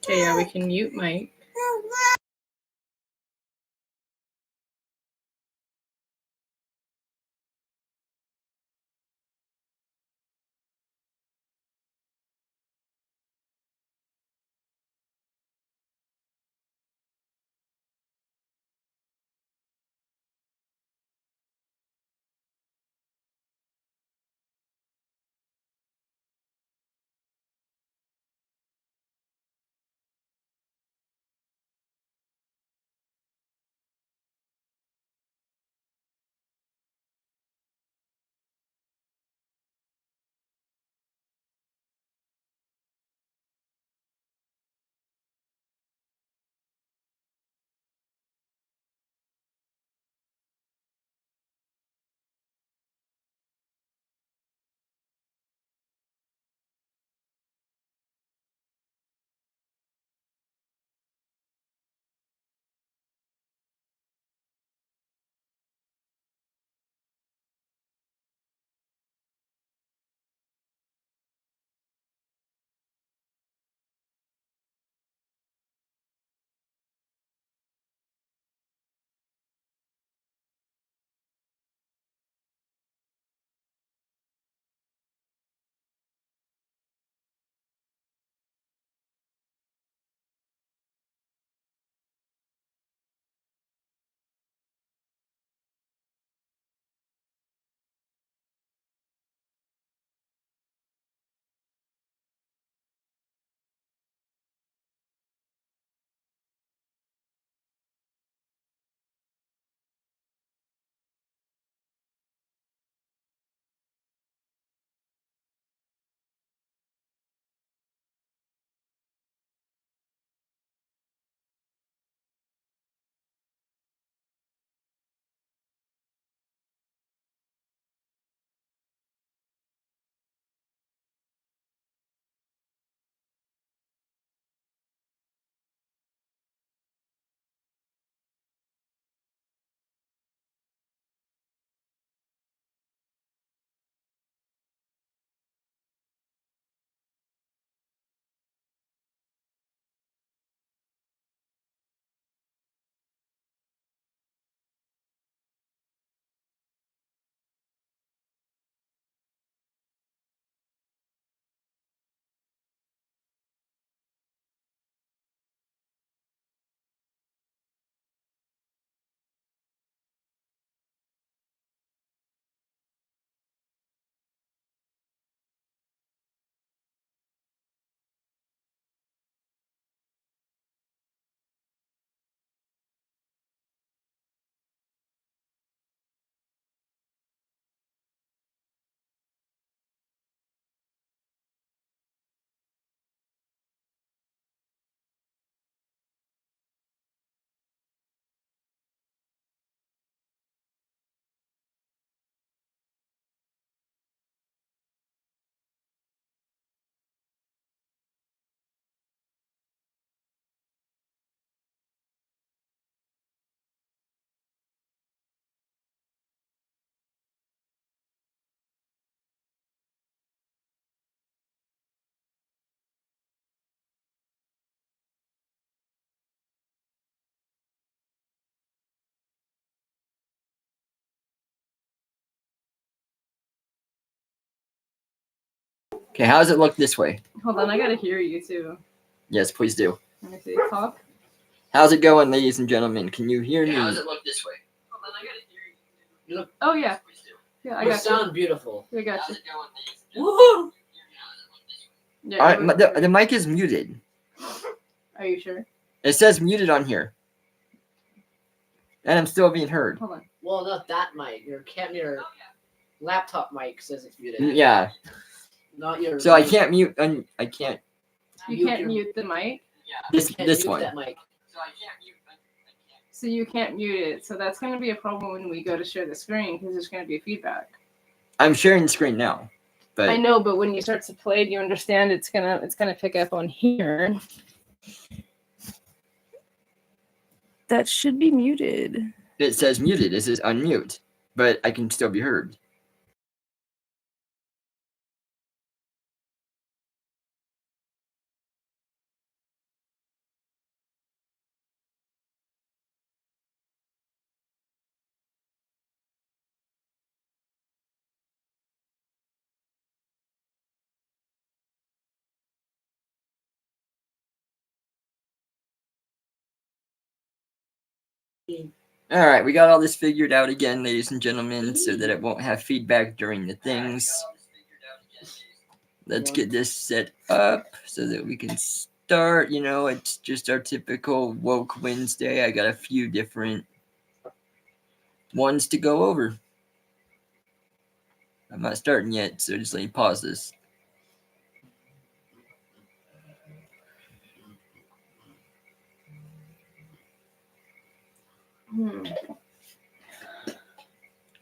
Okay, yeah, we can mute Mike. Okay, how does it look this way? Hold on, I gotta hear you too. Yes, please do. Let me see. Talk. How's it going, ladies and gentlemen? Can you hear me? How does it look this way? Hold on, I gotta hear you. You look. Oh yeah. Yeah, I You got sound beautiful. you. I got How's you. it going, ladies and gentlemen? Woohoo! Yeah. All right, everyone can hear the you. mic is muted. Are you sure? It says muted on here, and I'm still being heard. Hold on. Well, not that mic. Your laptop mic says it's muted. Yeah. Not your. So I mic. can't mute. I can't. You can't mute the mic. This Can't this mute one. That mic. So you can't mute it. So that's gonna be a problem when we go to share the screen because there's gonna be feedback. I'm sharing the screen now, but I know, but when you start to play, do you understand? It's gonna pick up on here. That should be muted. it says muted. It says unmute, but I can still be heard. All right, we got all this figured out again, ladies and gentlemen, so that it won't have feedback during the things. Let's get this set up so that we can start. You know, it's just our typical Woke Wednesday. I got a few different ones to go over. I'm not starting yet, so just let me pause this.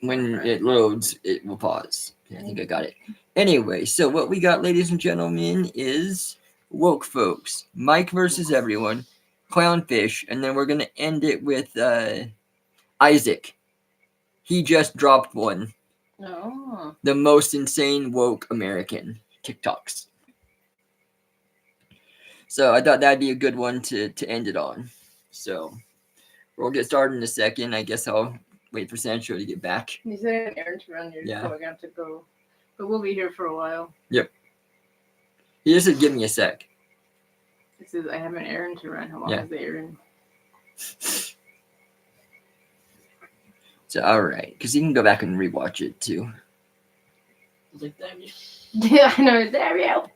When it loads, it will pause. I think I got it. Anyway, so what we got, ladies and gentlemen, is woke folks. Mike versus everyone. Clownfish. And then we're going to end it with Isaac. He just dropped one. Oh. The most insane woke American TikToks. So I thought that'd be a good one to end it on. So we'll get started in a second. I guess I'll wait for Sancho to get back. You said an errand to run here, Yeah. so we're going to have to go. But we'll be here for a while. Yep. He just said, give me a sec. It says, I have an errand to run. How long is the errand? So, all right. Because you can go back and rewatch it, too. Like, damn you. Yeah, I know. There we go.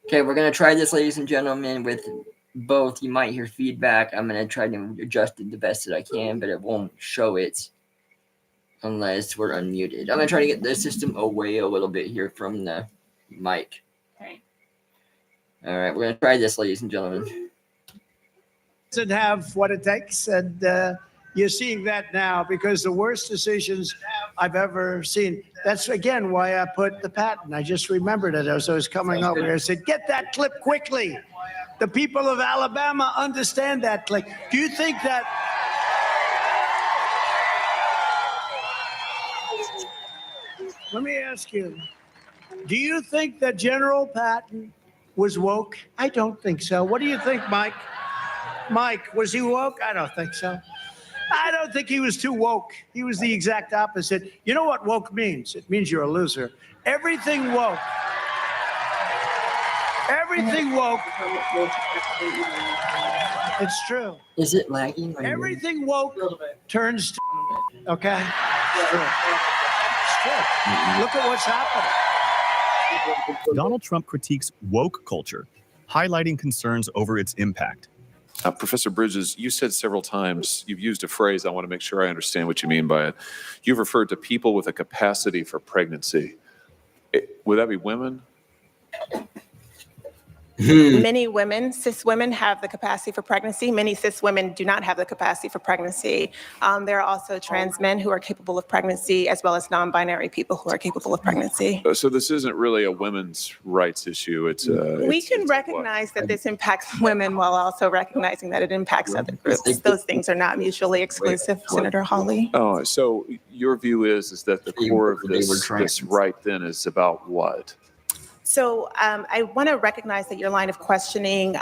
Okay, we're going to try this, ladies and gentlemen, with both. You might hear feedback. I'm going to try to adjust it the best that I can, but it won't show it unless we're unmuted. I'm going to try to get the system away a little bit here from the mic. Okay. All right, we're going to try this, ladies and gentlemen. Doesn't have what it takes, and you're seeing that now because the worst decisions I've ever seen. That's again why I put the patent. I just remembered it as I was coming over here. I said, "Get that clip quickly." The people of Alabama understand that clip. Do you think that? Let me ask you. Do you think that General Patton was woke? I don't think so. What do you think, Mike? Mike, was he woke? I don't think so. I don't think he was too woke. He was the exact opposite. You know what woke means? It means you're a loser. Everything woke. Everything woke. It's true. Is it lagging? Everything woke turns to, okay? It's true. It's true. Look at what's happening. Donald Trump critiques woke culture, highlighting concerns over its impact. Professor Bridges, you said several times, you've used a phrase, I want to make sure I understand what you mean by it. You've referred to people with a capacity for pregnancy. Would that be women? Many women, cis women, have the capacity for pregnancy. Many cis women do not have the capacity for pregnancy. There are also trans men who are capable of pregnancy, as well as non-binary people who are capable of pregnancy. So this isn't really a women's rights issue. We can recognize that this impacts women while also recognizing that it impacts other groups. Those things are not mutually exclusive, Senator Hawley. Oh, so your view is that the core of this right then is about what? So I want to recognize that your line of questioning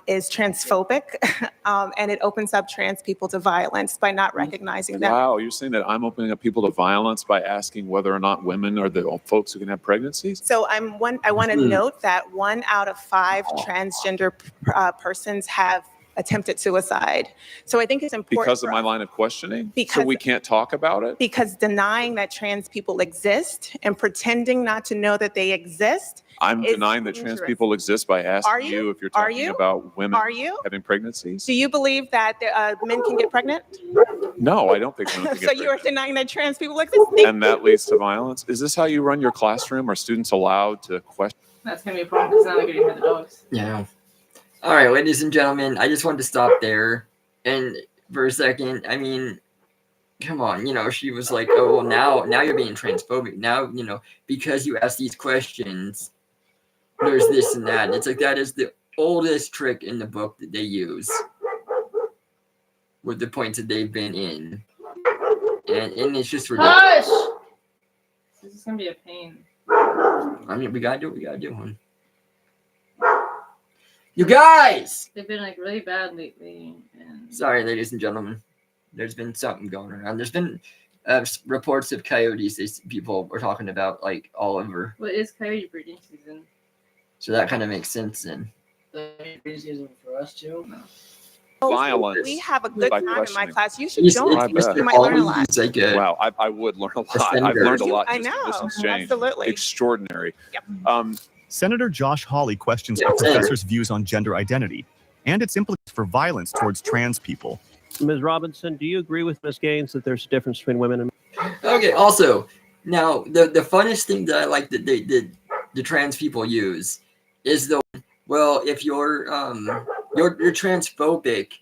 is transphobic, and it opens up trans people to violence by not recognizing that. Wow, you're saying that I'm opening up people to violence by asking whether or not women are the folks who can have pregnancies? So I want to note that 1 out of 5 transgender persons have attempted suicide. So I think it's important Because of for my us- line of questioning? So Because- we can't talk about it? because denying that trans people exist and pretending not to know that they exist. I'm is denying that trans dangerous. people exist by Are asking you? you if you're Are talking you? about women Are you? having pregnancies. Do you believe that men can get pregnant? No, I don't think women can So get you are pregnant. denying that trans people exist? Thank And that leads to violence. Is this how you run your classroom? Are students allowed to question? That's gonna be a problem. It's not like getting rid of the dogs. Yeah. All right, ladies and gentlemen, I just wanted to stop there. And for a second, I mean, come on, she was like, oh, well, now you're being transphobic. Now, because you ask these questions, there's this and that. It's like that is the oldest trick in the book that they use with the points that they've been in. And it's just ridiculous. Hush! This is gonna be a pain. I mean, we gotta do what we gotta do, hon. You guys! They've been like really bad lately. And Sorry, ladies and gentlemen. There's been something going around. There's been reports of coyotes people were talking about like all over. what is coyote breeding season? So that kind of makes sense then. The season for us too. you. Violence We have a good by time in my questioning. class. You should He's- join. I bet. You might learn a lot. He's like a, Wow, I would learn a lot. I've senator. learned a lot. I just in this know. exchange. Absolutely. Extraordinary. Yep. Senator Josh Hawley questions Yeah, the Senator. professor's views on gender identity and its implications for violence towards trans people. Ms. Robinson, do you agree with Ms. Gaines that there's a difference between women and men? okay. Also, now the funnest thing that I like that the trans people use is well, if you're transphobic,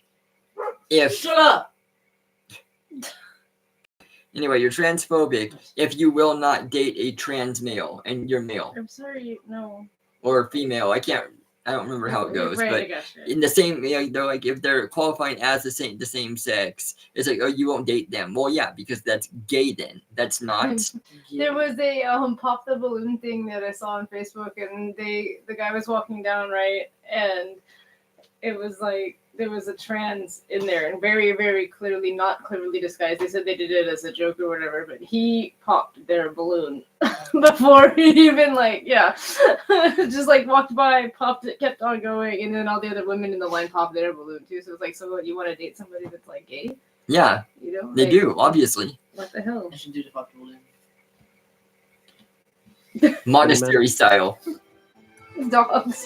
if Shut up. anyway, you're transphobic if you will not date a trans male and you're male I'm sorry, no. or female. I don't remember how it goes, Right, I but gotcha. in the same, they're like if they're qualifying as the same sex, it's like, oh, you won't date them. Well, yeah, because that's gay. Then that's not. There was a pop the balloon thing that I saw on Facebook, and the guy was walking down, right, and it was like there was a trans in there, and very, very clearly, not clearly disguised. They said they did it as a joke or whatever, but he popped their balloon before he even just like walked by, popped it, kept on going, and then all the other women in the line popped their balloon too. So it's like, so what, you want to date somebody that's like gay? Yeah, You know, they like, do obviously. What the hell? I should do the fucking balloon. Monastery style. Dogs.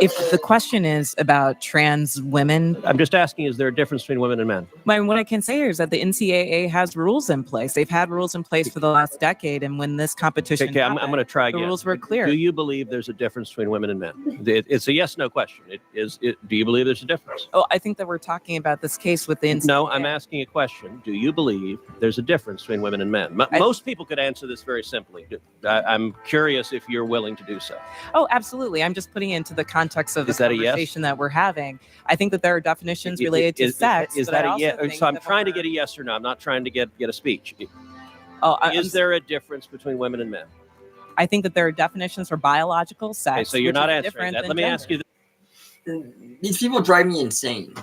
If the question is about trans women, I'm just asking, is there a difference between women and men? what I can say is that the NCAA has rules in place. They've had rules in place for the last decade, and when this competition Okay, I'm going to try the again. rules were clear. Do you believe there's a difference between women and men? It's a yes/no question. Do you believe there's a difference? Oh, I think that we're talking about this case with the NCAA. No, I'm asking a question. Do you believe there's a difference between women and men? Most people could answer this very simply. I'm curious if you're willing to do so. Oh, absolutely. I'm just putting it into the context of the Is that a yes? conversation that we're having. I think that there are definitions related to sex. Is but that I a also yes? think So I'm that trying to when get a yes or no. I'm not trying to get a speech. Is there a difference between women and men? I think that there are definitions for biological sex. Okay, so you're which not is answering different that. than Let me ask gender. you this. These people drive me insane.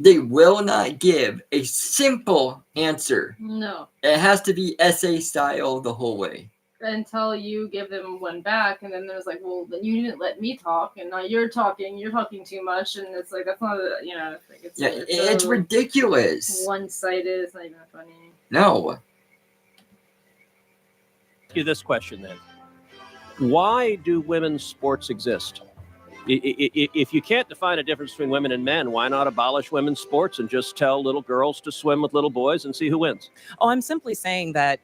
They will not give a simple answer. No. It has to be essay style the whole way. Until you give them one back, and then there's like, well, then you didn't let me talk, and now you're talking too much, and it's like that's not It's so ridiculous. one-sided. It's not even funny. No. Ask you this question then. Why do women's sports exist? If you can't define a difference between women and men, why not abolish women's sports and just tell little girls to swim with little boys and see who wins? Oh, I'm simply saying that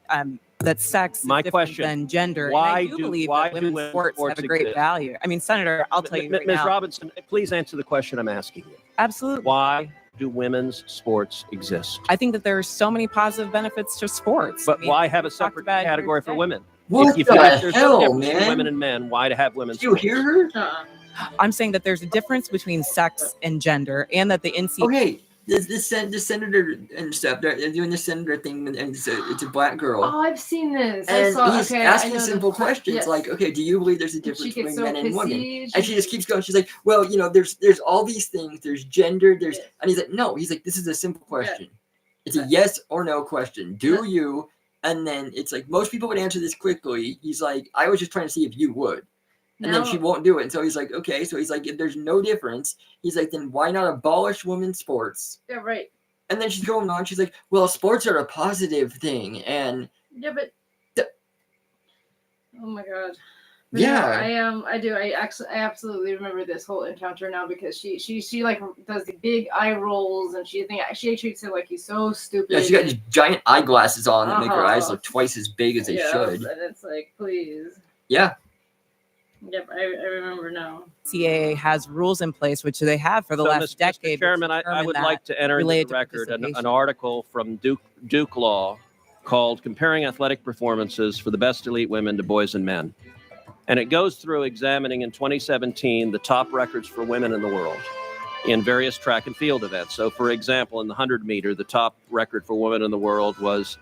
that sex My is different question, than gender. why and I do do- believe why that do women's women's sports sports have a great exist? value. I mean, Senator, I'll tell you right Ms. now. Robinson, please answer the question I'm asking you. Absolutely. Why do women's sports exist? I think that there are so many positive benefits to sports. But I mean, why have a we talked separate about it here category for today. women? What if you the think there's no hell, difference between man? women and men, why to have women's Did you sports? hear her? I'm saying that there's a difference between sex and gender, and that the NCAA. Okay, this senator and stuff, they're doing the senator thing, and it's a black girl. Oh, I've seen this. I And saw. he's Okay, asking I know simple this. questions Yes. like, okay, do you believe there's a And difference she gets between so men and women? pissy. And she just keeps going. She's like, well, there's all these things. There's gender. There's, Yeah. and he's like, no. He's like, this is a simple question. It's a yes or no question. Do you? And then it's like most people would answer this quickly. He's like, I was just trying to see if you would. And then she won't do it. And so he's like, okay. So he's like, if there's no difference, he's like, then why not abolish women's sports? Yeah, right. And then she's going on. She's like, well, sports are a positive thing. And yeah, but oh my god. But yeah, no, I do. I absolutely remember this whole encounter now because she like does the big eye rolls and she treats him like he's so stupid. Yeah, she got these giant eyeglasses on that make her eyes Uh-huh. look twice as big as they should. And it's like, please. Yeah. Yep, I remember now. NCAA has rules in place, which they have for the last decade. Mr. Chairman, I would like to enter into the record an article from Duke Law called Comparing Athletic Performances for the Best Elite Women to Boys and Men. And it goes through examining in 2017 the top records for women in the world in various track and field events. So, for example, in the 100 meter, the top record for women in the world was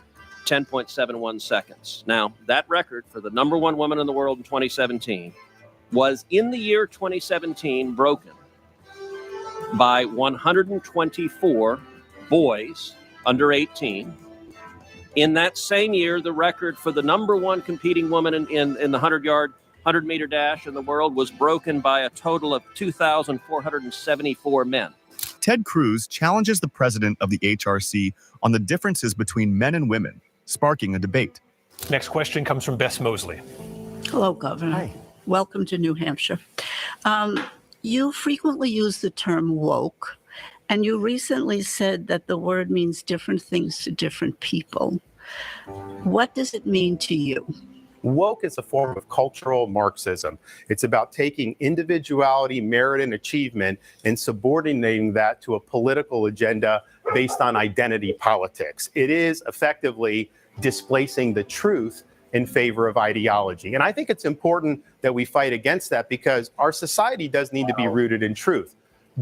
10.71 seconds. Now, that record for the number one woman in the world in 2017 was in the year 2017 broken by 124 boys under 18. In that same year, the record for the number one competing woman in the 100 meter dash in the world was broken by a total of 2,474 men. Ted Cruz challenges the president of the HRC on the differences between men and women, sparking a debate. Next question comes from Bess Mosley. Hello, Governor. Hi. Welcome to New Hampshire. You frequently use the term woke, and you recently said that the word means different things to different people. What does it mean to you? Woke is a form of cultural Marxism. It's about taking individuality, merit, and achievement and subordinating that to a political agenda based on identity politics. It is effectively displacing the truth in favor of ideology. And I think it's important that we fight against that because our society does need to be rooted in truth.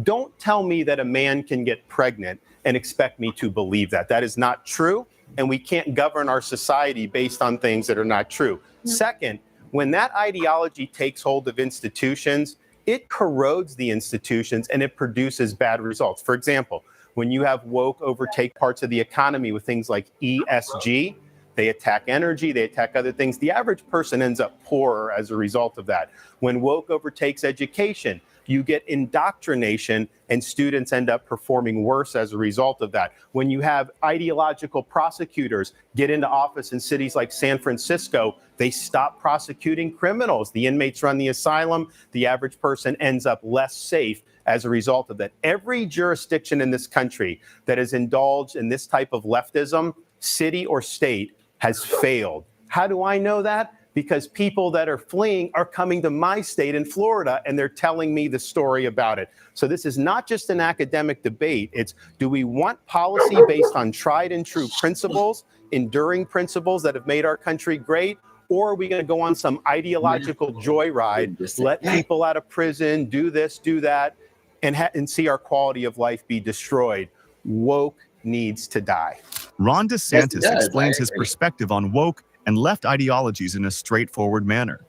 Don't tell me that a man can get pregnant and expect me to believe that. That is not true. And we can't govern our society based on things that are not true. Second, when that ideology takes hold of institutions, it corrodes the institutions and it produces bad results. For example, when you have woke overtake parts of the economy with things like ESG, they attack energy, they attack other things. The average person ends up poorer as a result of that. When woke overtakes education, you get indoctrination and students end up performing worse as a result of that. When you have ideological prosecutors get into office in cities like San Francisco, they stop prosecuting criminals. The inmates run the asylum. The average person ends up less safe as a result of that. Every jurisdiction in this country that has indulged in this type of leftism, city or state, has failed. How do I know that? Because people that are fleeing are coming to my state in Florida and they're telling me the story about it. So this is not just an academic debate. It's, do we want policy based on tried and true principles, enduring principles that have made our country great? Or are we going to go on some ideological joyride, let people out of prison, do this, do that, and see our quality of life be destroyed? Woke needs to die. Ron DeSantis explains his perspective on woke and left ideologies in a straightforward manner.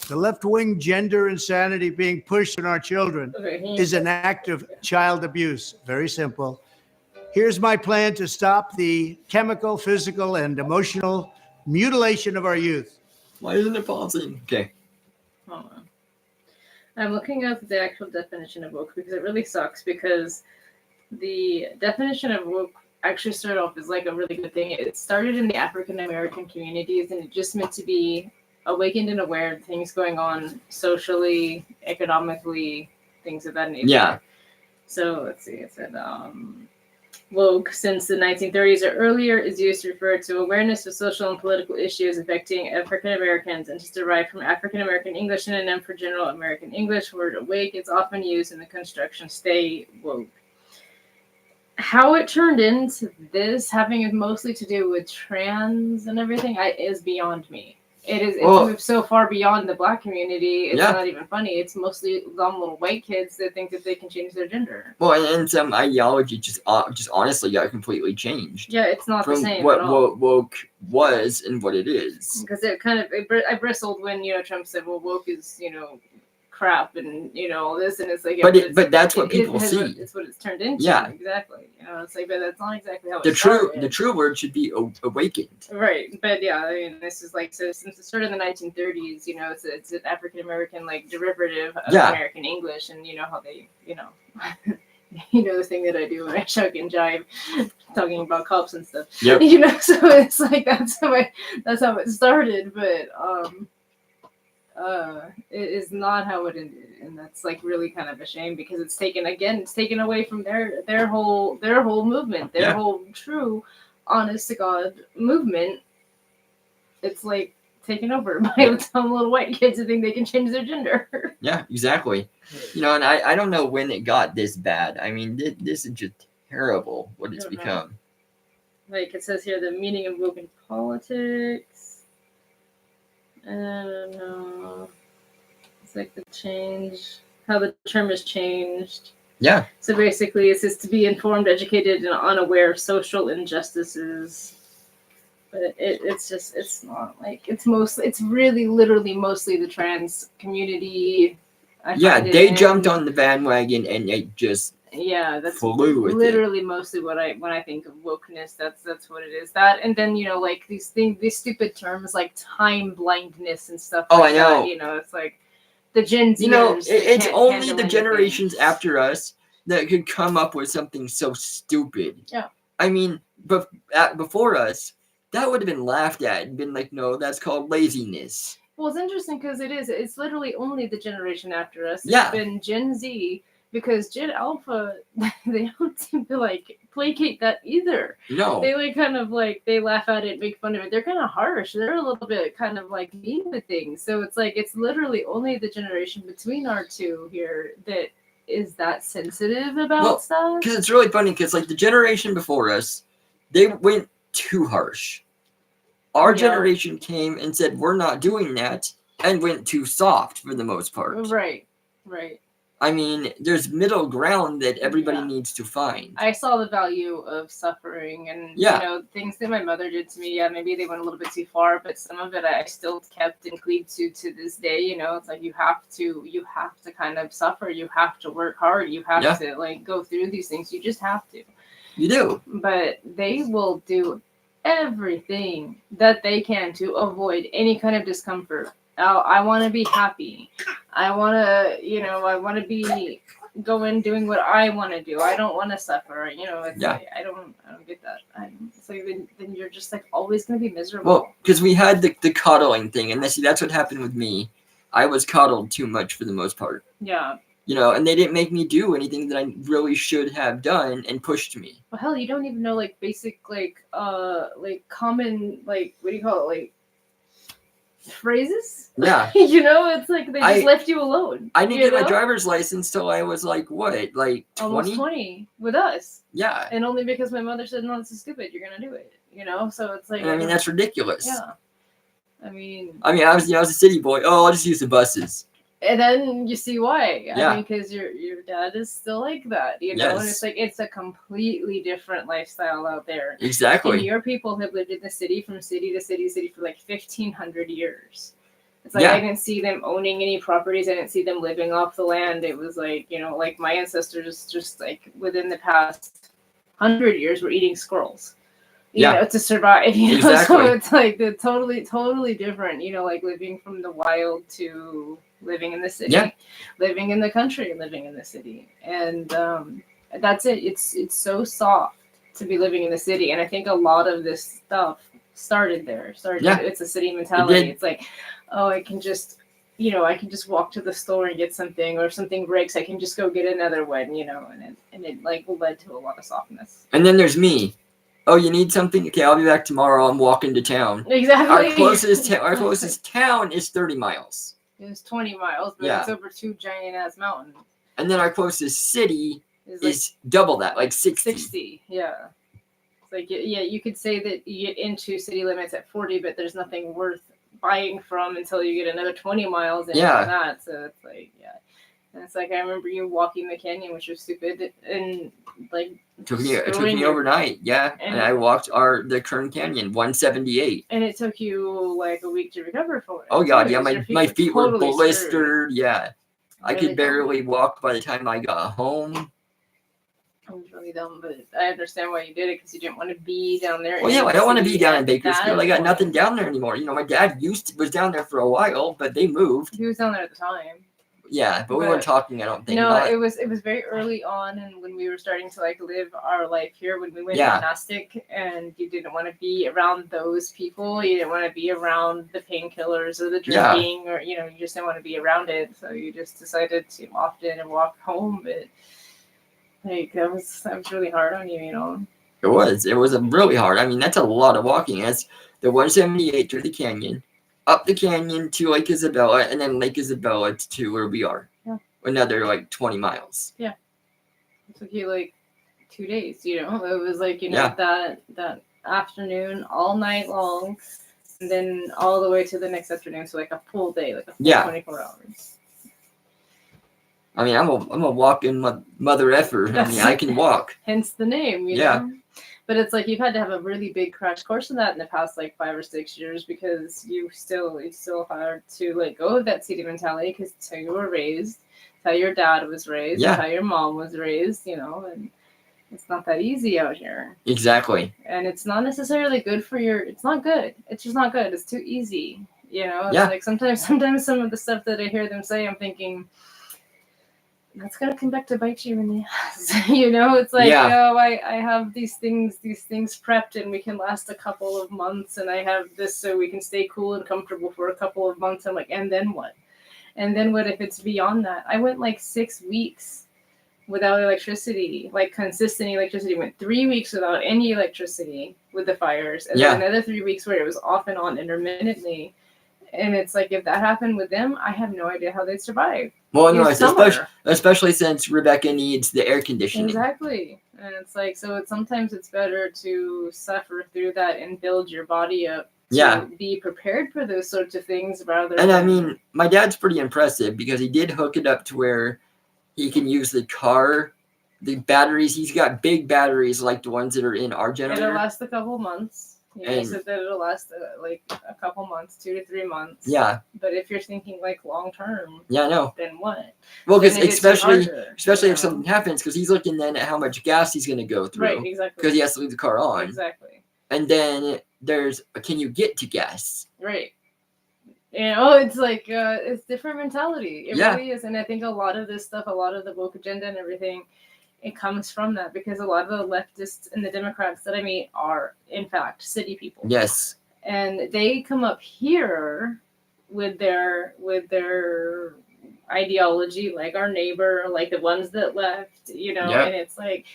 The left-wing gender insanity being pushed on our children is an act of child abuse. Very simple. Here's my plan to stop the chemical, physical, and emotional mutilation of our youth. Why isn't it pausing? Okay. Hold on. I'm looking up the actual definition of woke because it really sucks because the definition of woke actually started off as like a really good thing. It started in the African American communities and it just meant to be awakened and aware of things going on socially, economically, things of that nature. Yeah. So let's see, it said woke since the 1930s or earlier is used to refer to awareness of social and political issues affecting African Americans and is derived from African American English synonym for General American English. Word awake is often used in the construction stay woke. How it turned into this, having it mostly to do with trans and everything, is beyond me. It's moved so far beyond the black community. It's not even funny. It's mostly dumb little white kids that think that they can change their gender. Well, and some ideology just honestly got completely changed. Yeah, it's not from the same what at all. woke was and what it is. Because it kind of I bristled when Trump said, "Well, woke is crap and all this, and it's like, but that's what people see. It's what it's turned into. Yeah, exactly. It's like, but that's not exactly how the it started. The true word should be awakened. Right, but yeah, I mean, this is like, so since the start of the 1930s, it's an African American like derivative of American English, and how they, the thing that I do when I shuck and jive, talking about cops and stuff. Yep. So it's like that's how it started, but it is not how it ended, and that's like really kind of a shame, because it's taken away from their whole movement, their whole true, honest to God movement. It's like taken over by some little white kids who think they can change their gender. Yeah, exactly. And I don't know when it got this bad. I mean, this is just terrible what it's become. Like it says here, the meaning of woke in politics. I don't know. It's like the change, how the term has changed. Yeah. So basically, it says to be informed, educated, and unaware of social injustices. But it's not like, it's really literally mostly the trans community. They jumped on the bandwagon and it just that's flew with literally mostly when I think of wokeness. That's what it is. That, and then like these stupid terms like time blindness and stuff. I know. That, it's like the Gen Z. It's only the generations after us that could come up with something so stupid. Yeah. I mean, before us, that would have been laughed at and been like, no, that's called laziness. Well, it's interesting because it's literally only the generation after us. Yeah. It's been Gen Z, because Gen Alpha, they don't seem to like placate that either. No. They like kind of like, they laugh at it, make fun of it. They're kind of harsh. They're a little bit kind of like mean with things. So it's like, it's literally only the generation between our two here that is that sensitive about stuff. Because it's really funny, because like the generation before us, they went too harsh. Our generation came and said, we're not doing that, and went too soft for the most part. Right. I mean, there's middle ground that everybody needs to find. I saw the value of suffering, and things that my mother did to me. Yeah, maybe they went a little bit too far, but some of it I still kept and cleave to this day. It's like you have to kind of suffer. You have to work hard. You have to like go through these things. You just have to. You do. But they will do everything that they can to avoid any kind of discomfort. I want to be happy. I want to be doing what I want to do. I don't want to suffer. It's like, I don't get that. It's like then you're just like always going to be miserable. Well, because we had the coddling thing, and that's what happened with me. I was coddled too much for the most part. Yeah. And they didn't make me do anything that I really should have done, and pushed me. Well, hell, you don't even know like basic like common like, what do you call it, like phrases? Yeah. It's like they just left you alone. I didn't get my driver's license till I was like, what, like 20? Almost 20 with us. Yeah. And only because my mother said, no, this is stupid, you're gonna do it. So it's like, I mean, that's ridiculous. Yeah. I mean, I was a city boy. Oh, I'll just use the buses. And then you see why. Yeah. I mean, because your dad is still like that, and it's like, it's a completely different lifestyle out there. Exactly. And your people have lived in the city from city to city for like 1,500 years. It's like, I didn't see them owning any properties. I didn't see them living off the land. It was like, like my ancestors just like within the past 100 years were eating squirrels. To survive. Exactly. So it's like the totally different, like living from the wild to living in the city, living in the country, living in the city. And that's it. It's so soft to be living in the city. And I think a lot of this stuff started there. It's a city mentality. It's like, oh, I can just walk to the store and get something, or if something breaks, I can just go get another one, and it like led to a lot of softness. And then there's me. Oh, you need something? Okay, I'll be back tomorrow. I'm walking to town. Exactly. Our closest town is 30 miles. It's 20 miles, but it's over 2 giant ass mountains. And then our closest city is double that, like 60. 60, yeah. It's like, you could say that you get into city limits at 40, but there's nothing worth buying from until you get another 20 miles into that. So it's like, and it's like, I remember you walking the canyon, which was stupid, and like it took me overnight, and I walked the Kern Canyon, 178, and it took you like a week to recover from it. Oh god, my feet were blistered, I could barely walk by the time I got home. It was really dumb, but I understand why you did it because you didn't want to be down there. Well, yeah, I don't want to be down in Bakersfield. I got point. nothing down there anymore. You know, my dad was down there for a while, but they moved. He was down there at the time. Yeah, but we weren't talking, I don't think. No, it was very early on, and when we were starting to like live our life here, when we went monastic, and you didn't want to be around those people. You didn't want to be around the painkillers or the drinking, or you just didn't want to be around it. So you just decided to opt in and walk home. But like that was really hard on you, It was really hard. I mean, that's a lot of walking. That's the 178 through the canyon, up the canyon to Lake Isabella, and then Lake Isabella to where we are. Yeah. Another like 20 miles. Yeah. It took you like 2 days, It was like, that afternoon all night long, and then all the way to the next afternoon. So like a full day, like a full 24 hours. I mean, I'm a walking mother effer. I mean, I can walk. Hence the name, you know? But it's like you've had to have a really big crash course in that in the past like 5 or 6 years because it's still hard to let go of that city mentality because it's how you were raised, it's how your dad was raised, it's how your mom was raised, and it's not that easy out here. Exactly. And it's not necessarily good for it's not good. It's just not good. It's too easy. It's like sometimes some of the stuff that I hear them say, I'm thinking, that's gonna come back to bite you in the ass. It's like, I have these things prepped and we can last a couple of months, and I have this so we can stay cool and comfortable for a couple of months. I'm like, and then what? And then what if it's beyond that? I went like 6 weeks without electricity, like consistent electricity. Went 3 weeks without any electricity with the fires, and then another 3 weeks where it was off and on intermittently. And it's like, if that happened with them, I have no idea how they'd survive. Well, no, especially since Rebecca needs the air conditioning. Exactly. And it's like, sometimes it's better to suffer through that and build your body up to be prepared for those sorts of things rather than... I mean, my dad's pretty impressive because he did hook it up to where he can use the batteries. He's got big batteries like the ones that are in our generator. It'll last a couple months. He said that it'll last like a couple months, 2 to 3 months. Yeah. But if you're thinking like long term, no. Then what? Well, because especially if something happens, because he's looking then at how much gas he's going to go through. Right, exactly. Because he has to leave the car on. Exactly. And then can you get to gas? Right. It's like it's different mentality. It really is, and I think a lot of this stuff, a lot of the woke agenda and everything, it comes from that because a lot of the leftists and the Democrats that I meet are, in fact, city people. Yes. And they come up here with their ideology, like our neighbor, like the ones that left, and it's like,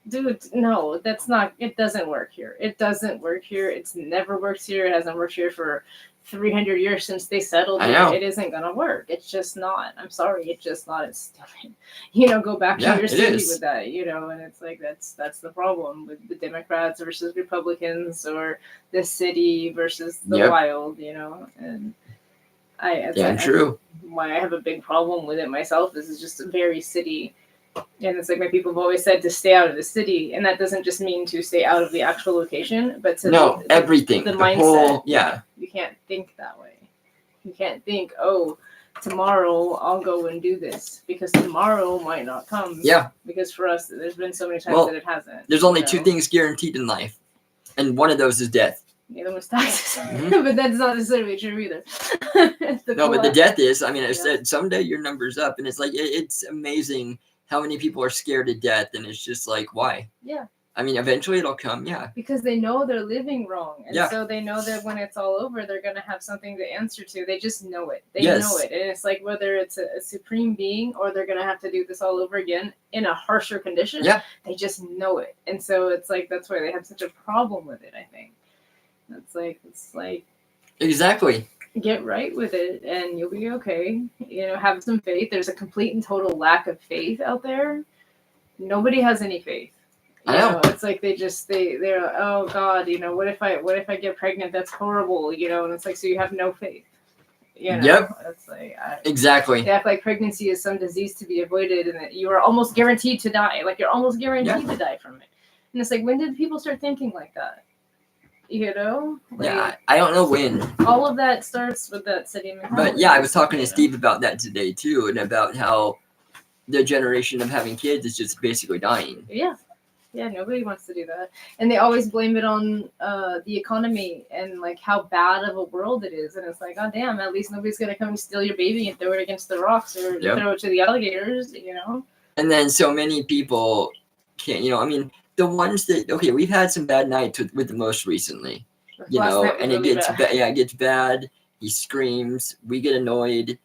dude, no, it doesn't work here. It doesn't work here. It's never worked here. It hasn't worked here for 300 years since they settled here. It isn't gonna work. It's just not. I'm sorry, it's just not. It's stupid. Go back to your city with that, and it's like that's the problem with the Democrats versus Republicans or the city versus the wild, and true. Why I have a big problem with it myself is it's just a very city. And it's like my people have always said to stay out of the city, and that doesn't just mean to stay out of the actual location, but to everything, the mindset. Whole, you can't think that way. You can't think, oh, tomorrow I'll go and do this because tomorrow might not come. Yeah. Because for us, there's been so many times that it hasn't. There's only 2 things guaranteed in life, and one of those is death. The other one's taxes, but that's not necessarily true either. But the death is. I mean, I said someday your number's up, and it's like it's amazing how many people are scared to death, and it's just like, why? Yeah. I mean, eventually it'll come, Because they know they're living wrong. And so they know that when it's all over, they're going to have something to answer to. They just know it. They know it. And it's like whether it's a supreme being or they're going to have to do this all over again in a harsher condition, they just know it. And so it's like, that's why they have such a problem with it, I think. It's like... Exactly. Get right with it and you'll be okay. Have some faith. There's a complete and total lack of faith out there. Nobody has any faith. I know. It's like they're like, oh God, what if I get pregnant? That's horrible, and it's like, so you have no faith. Yep. It's like exactly. They act like pregnancy is some disease to be avoided and that you are almost guaranteed to die. Like you're almost guaranteed to die from it. And it's like, when did people start thinking like that? You know? Like, Yeah, I don't know when. all of that starts with that city mentality. But yeah, I was talking to Steve about that today too, and about how the generation of having kids is just basically dying. Yeah. Yeah, nobody wants to do that. And they always blame it on the economy and like how bad of a world it is. And it's like, oh damn, at least nobody's gonna come and steal your baby and throw it against the rocks or throw it to the alligators, you know? And then so many people can't, I mean, the ones that, okay, we've had some bad nights with the most recently, Last night was and it really gets bad. it gets bad. He screams, we get annoyed,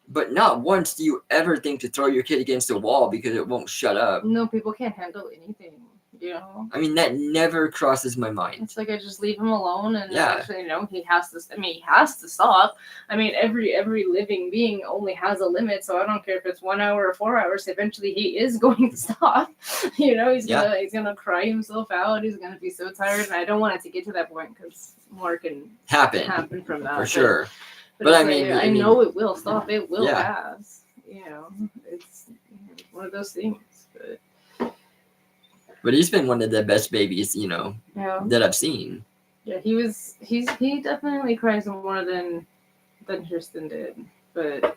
but not once do you ever think to throw your kid against a wall because it won't shut up. No, people can't handle anything, you know? I mean, that never crosses my mind. It's like I just leave him alone, and Yeah. actually, he has to. I mean, he has to stop. I mean, every living being only has a limit, so I don't care if it's 1 hour or 4 hours. Eventually, he is going to stop. He's gonna cry himself out. He's gonna be so tired, and I don't want it to get to that point because more can happen from that for sure. But it's I like, mean, I know it will stop. It will Yeah. pass. It's one of those things. But he's been one of the best babies, Yeah. that I've seen. Yeah, he definitely cries more than Tristan did. But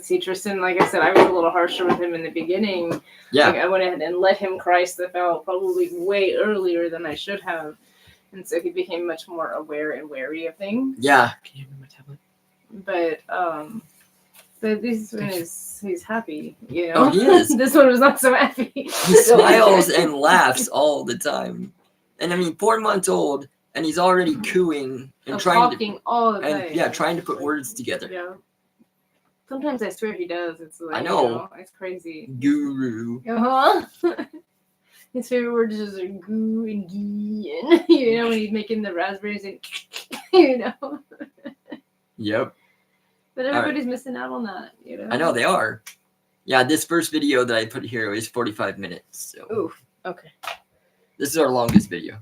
see, Tristan, like I said, I was a little harsher with him in the beginning. Yeah. Like, I went ahead and let him cry stuff out probably way earlier than I should have. And so he became much more aware and wary of things. Yeah. Can you remember my tablet? But this one he's happy, Oh, he is. This one was not so happy. He smiles and laughs all the time. And I mean, 4 months old, and he's already cooing and talking all the time. And trying to put words together. Yeah. Sometimes I swear he does. It's like, I know. It's crazy. Guru. His favorite words is just goo and gee, and when he's making the raspberries and Yep. But everybody's missing out on that, I know they are. Yeah, this first video that I put here is 45 minutes. So. Ooh, okay. This is our longest video.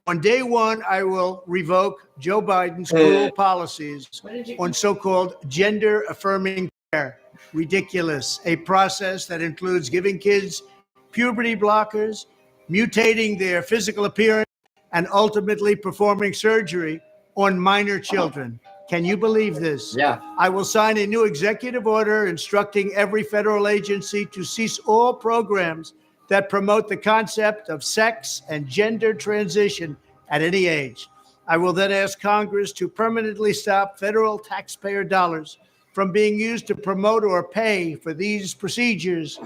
On day one, I will revoke Joe Biden's cruel policies on so-called gender-affirming care. Ridiculous. A process that includes giving kids puberty blockers, mutating their physical appearance, and ultimately performing surgery on minor children. Can you believe this? Yeah. I will sign a new executive order instructing every federal agency to cease all programs that promote the concept of sex and gender transition at any age. I will then ask Congress to permanently stop federal taxpayer dollars from being used to promote or pay for these procedures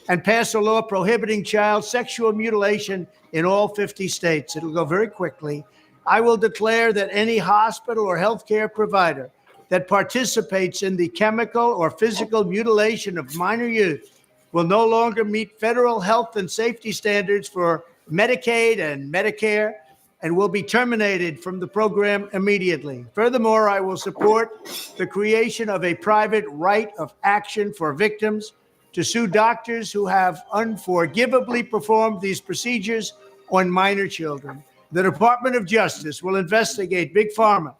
and pass a law prohibiting child sexual mutilation in all 50 states. It'll go very quickly. I will declare that any hospital or healthcare provider that participates in the chemical or physical mutilation of minor youth will no longer meet federal health and safety standards for Medicaid and Medicare and will be terminated from the program immediately. Furthermore, I will support the creation of a private right of action for victims to sue doctors who have unforgivably performed these procedures on minor children. The Department of Justice will investigate Big Pharma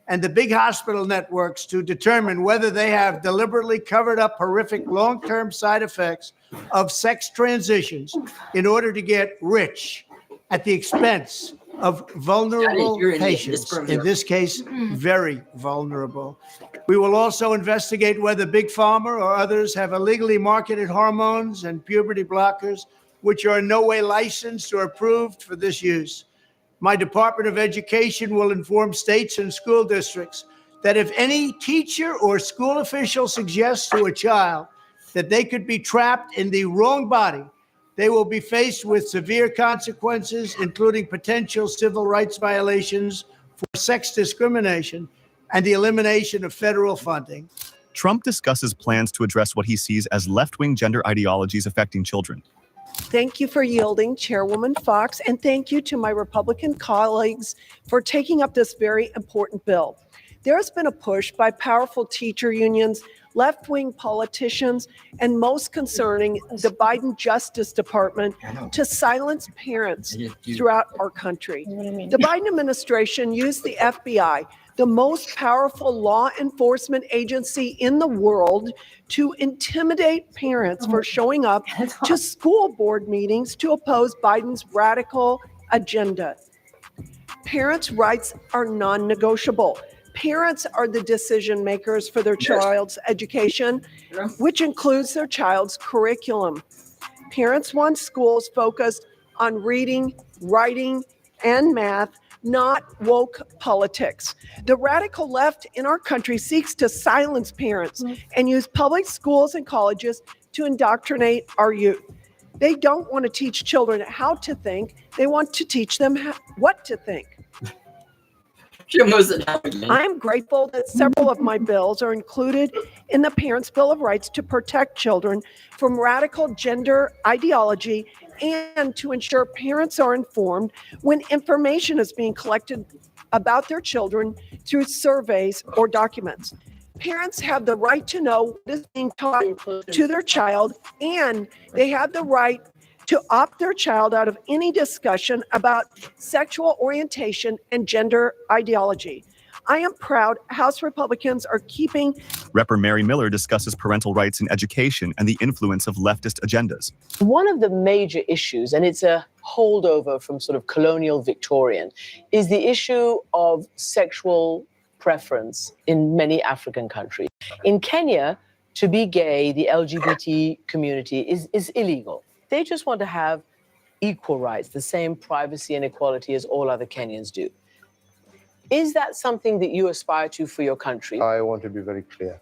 and the big hospital networks to determine whether they have deliberately covered up horrific long-term side effects of sex transitions in order to get rich at the expense of vulnerable patients, in this case, very vulnerable. We will also investigate whether Big Pharma or others have illegally marketed hormones and puberty blockers, which are in no way licensed or approved for this use. My Department of Education will inform states and school districts that if any teacher or school official suggests to a child that they could be trapped in the wrong body, they will be faced with severe consequences, including potential civil rights violations for sex discrimination and the elimination of federal funding. Trump discusses plans to address what he sees as left-wing gender ideologies affecting children. Thank you for yielding, Chairwoman Fox, and thank you to my Republican colleagues for taking up this very important bill. There has been a push by powerful teacher unions, left-wing politicians, and most concerning, the Biden Justice Department to silence parents throughout our country. The Biden administration used the FBI, the most powerful law enforcement agency in the world, to intimidate parents for showing up to school board meetings to oppose Biden's radical agenda. Parents' rights are non-negotiable. Parents are the decision makers for their child's education, which includes their child's curriculum. Parents want schools focused on reading, writing, and math, not woke politics. The radical left in our country seeks to silence parents and use public schools and colleges to indoctrinate our youth. They don't want to teach children how to think. They want to teach them what to think. I am grateful that several of my bills are included in the Parents' Bill of Rights to protect children from radical gender ideology and to ensure parents are informed when information is being collected about their children through surveys or documents. Parents have the right to know what is being taught to their child, and they have the right to opt their child out of any discussion about sexual orientation and gender ideology. I am proud House Republicans are keeping. Repper Mary Miller discusses parental rights in education and the influence of leftist agendas. One of the major issues, and it's a holdover from sort of colonial Victorian, is the issue of sexual preference in many African countries. In Kenya, to be gay, the LGBT community is illegal. They just want to have equal rights, the same privacy and equality as all other Kenyans do. Is that something that you aspire to for your country? I want to be very clear,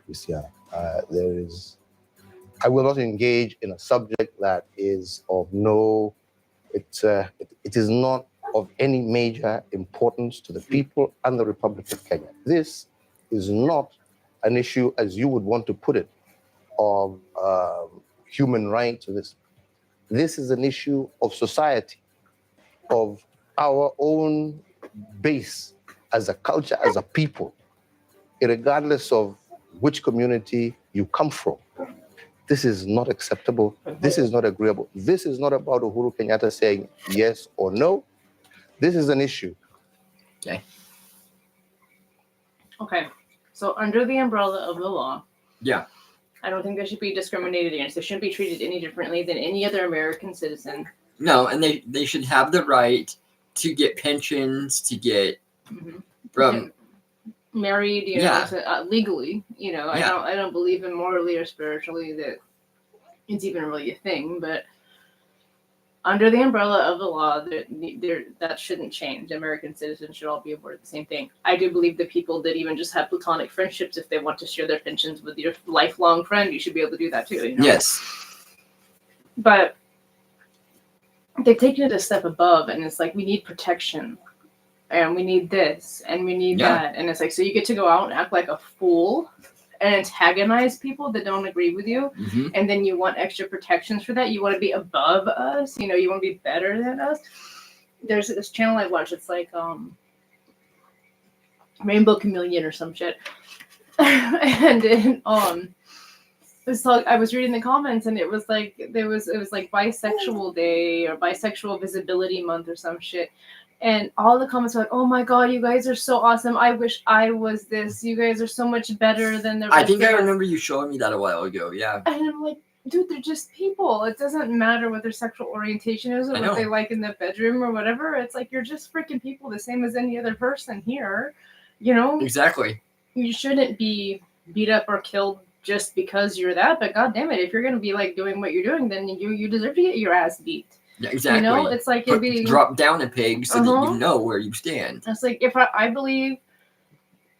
Christiana. I will not engage in a subject that is of no, it is not of any major importance to the people and the Republic of Kenya. This is not an issue, as you would want to put it, of human rights. This is an issue of society, of our own base as a culture, as a people, regardless of which community you come from. This is not acceptable. This is not agreeable. This is not about Uhuru Kenyatta saying yes or no. This is an issue. Okay. So under the umbrella of the law, yeah, I don't think they should be discriminated against. They shouldn't be treated any differently than any other American citizen. No, and they should have the right to get pensions, to get from married, legally. I don't believe in morally or spiritually that it's even really a thing, but under the umbrella of the law, that shouldn't change. American citizens should all be awarded the same thing. I do believe that people that even just have platonic friendships, if they want to share their pensions with your lifelong friend, you should be able to do that too. Yes. But they've taken it a step above, and it's like, we need protection, and we need this, and we need that. And it's like, so you get to go out and act like a fool and antagonize people that don't agree with you, and then you want extra protections for that. You want to be above us, you want to be better than us. There's this channel I watch, it's like Rainbow Chameleon or some shit. And then it's like, I was reading the comments, and it was like it was like Bisexual Day or Bisexual Visibility Month or some shit. And all the comments were like, "Oh my God, you guys are so awesome! I wish I was this. You guys are so much better than the rest I think of I us." remember you showing me that a while ago. Yeah. And I'm like, dude, they're just people. It doesn't matter what their sexual orientation is or what they like in the bedroom or whatever. It's like, you're just freaking people, the same as any other person here. Exactly. You shouldn't be beat up or killed just because you're that. But God damn it, if you're gonna be like doing what you're doing, then you deserve to get your ass beat. Yeah, exactly. It's like it'd be drop down a peg so that you know where you stand. It's like, if I believe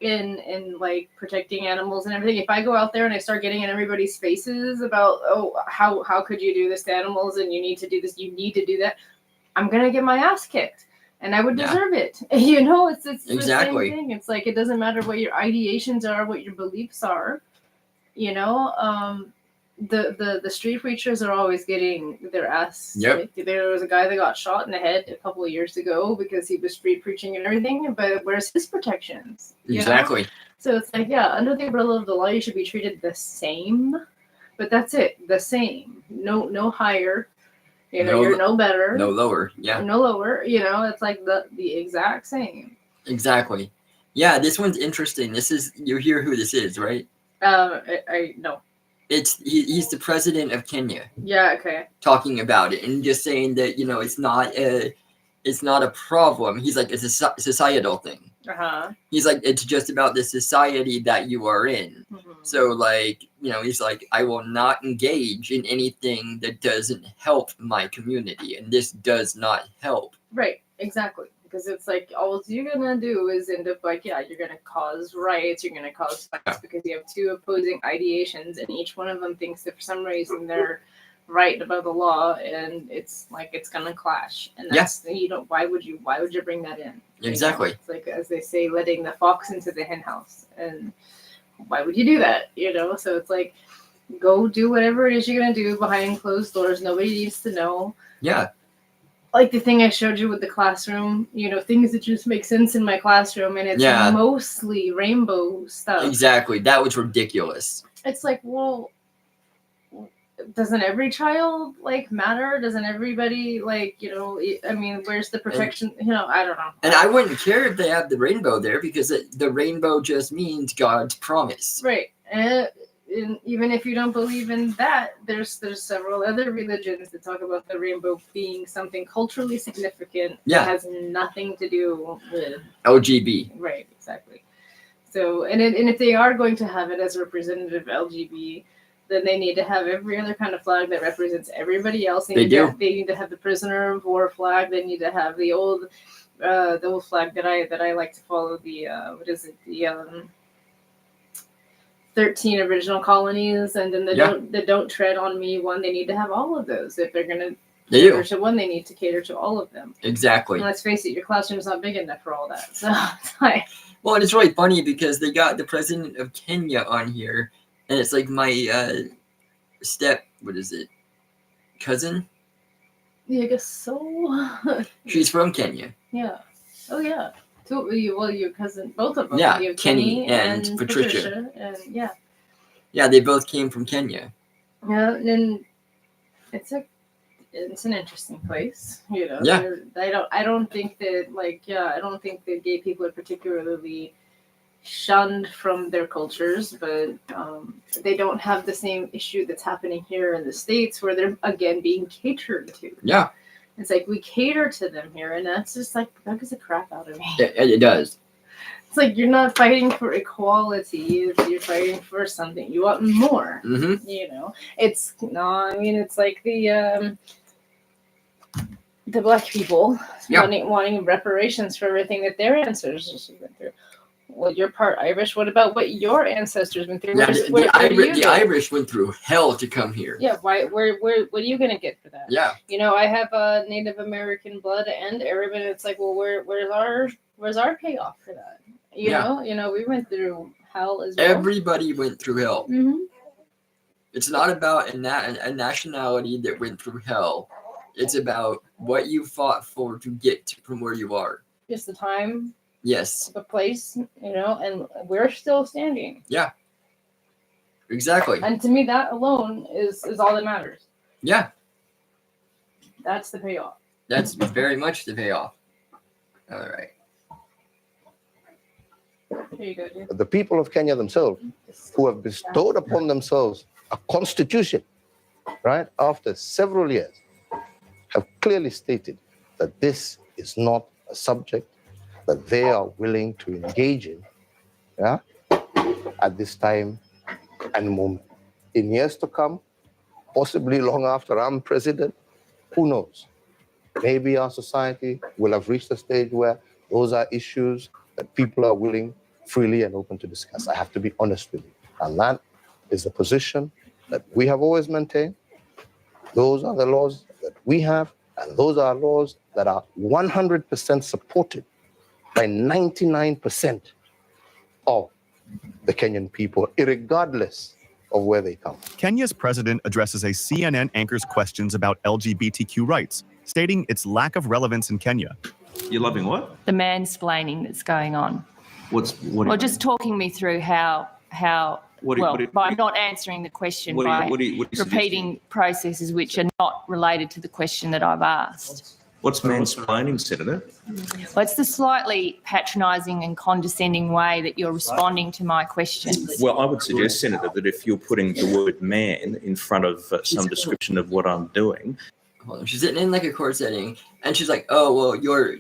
in like protecting animals and everything. If I go out there and I start getting in everybody's faces about, how could you do this to animals, and you need to do this, you need to do that, I'm gonna get my ass kicked, and I would deserve it. It's exactly the same thing. It's like, it doesn't matter what your ideations are, what your beliefs are. The street preachers are always getting their ass. Yep. There was a guy that got shot in the head a couple of years ago because he was street preaching and everything, but where's his protections? Exactly. So it's like, under the umbrella of the law, you should be treated the same, but that's it, the same. No higher. You're no better. No lower. Yeah. No lower. It's like the exact same. Exactly. Yeah, this one's interesting. You hear who this is, right? I no. he's the president of Kenya Yeah. Okay. talking about it and just saying that it's not a problem. He's like it's a societal thing. He's like it's just about the society that you are in. So like he's like I will not engage in anything that doesn't help my community, and this does not help. Right. Exactly. Because it's like all you're gonna do is end up like you're gonna cause riots, you're gonna cause fights because you have two opposing ideations, and each one of them thinks that for some reason they're right about the law, and it's like it's gonna clash. And that's why would you bring that in? Exactly. It's like as they say, letting the fox into the hen house, and why would you do that? So it's like go do whatever it is you're gonna do behind closed doors. Nobody needs to know. Yeah. Like the thing I showed you with the classroom, things that just make sense in my classroom, and it's mostly rainbow stuff. Exactly. That was ridiculous. It's like, well, doesn't every child matter? Doesn't everybody I mean, where's the protection? I don't know. And I wouldn't care if they have the rainbow there because the rainbow just means God's promise. Right. And even if you don't believe in that, there's several other religions that talk about the rainbow being something culturally significant that has nothing to do with LGB. Right, exactly. So, and if they are going to have it as representative LGB, then they need to have every other kind of flag that represents everybody else. They need to have the prisoner of war flag. They need to have the old flag that I like to follow. The 13 original colonies, and then the don't tread on me one. They need to have all of those. If they're going to cater to one, they need to cater to all of them. Exactly. And let's face it, your classroom's not big enough for all that. So it's like, well, and it's really funny because they got the president of Kenya on here, and it's like my cousin? Yeah, I guess so. She's from Kenya. Yeah. Oh yeah. Your cousin, both of them. Yeah, you have Kenny and Patricia. And yeah, they both came from Kenya. Yeah, and it's an interesting place, Yeah. I don't think that I don't think that gay people are particularly shunned from their cultures, but they don't have the same issue that's happening here in the States where they're again being catered to. Yeah. It's like we cater to them here, and that's just like bugs the crap out of me. It does. It's like you're not fighting for equality; you're fighting for something. You want more. Mm-hmm. It's it's like the black people wanting reparations for everything that their ancestors went through. Well, you're part Irish. What about what your ancestors went through? Yeah, the Irish went through hell to come here. Yeah, why? Where? What are you gonna get for that? Yeah. I have Native American blood and Arab, and it's like, well, where's our payoff for that? You know, we went through hell as well. Everybody went through hell. Mm-hmm. It's not about a nationality that went through hell. It's about what you fought for to get from where you are. Just the time. Yes. The place, and we're still standing. Yeah. Exactly. And to me, that alone is all that matters. Yeah. That's the payoff. That's very much the payoff. All right. Here you go, dude. The people of Kenya themselves, who have bestowed upon themselves a constitution, right, after several years, have clearly stated that this is not a subject that they are willing to engage in, at this time and moment. In years to come, possibly long after I'm president, who knows? Maybe our society will have reached a stage where those are issues that people are willing, freely and open to discuss. I have to be honest with you. And that is the position that we have always maintained. Those are the laws that we have, and those are laws that are 100% supported by 99% of the Kenyan people, irregardless of where they come. Kenya's president addresses a CNN anchor's questions about LGBTQ rights, stating its lack of relevance in Kenya. You're loving what? The mansplaining that's going on. Well, just talking me through how by not answering the question, by repeating processes which are not related to the question that I've asked. What's mansplaining, Senator? Well, it's the slightly patronising and condescending way that you're responding to my questions. Well, I would suggest, Senator, that if you're putting the word man in front of some description of what I'm doing. Hold on. She's sitting in like a court setting, and she's like, "Oh, well, you're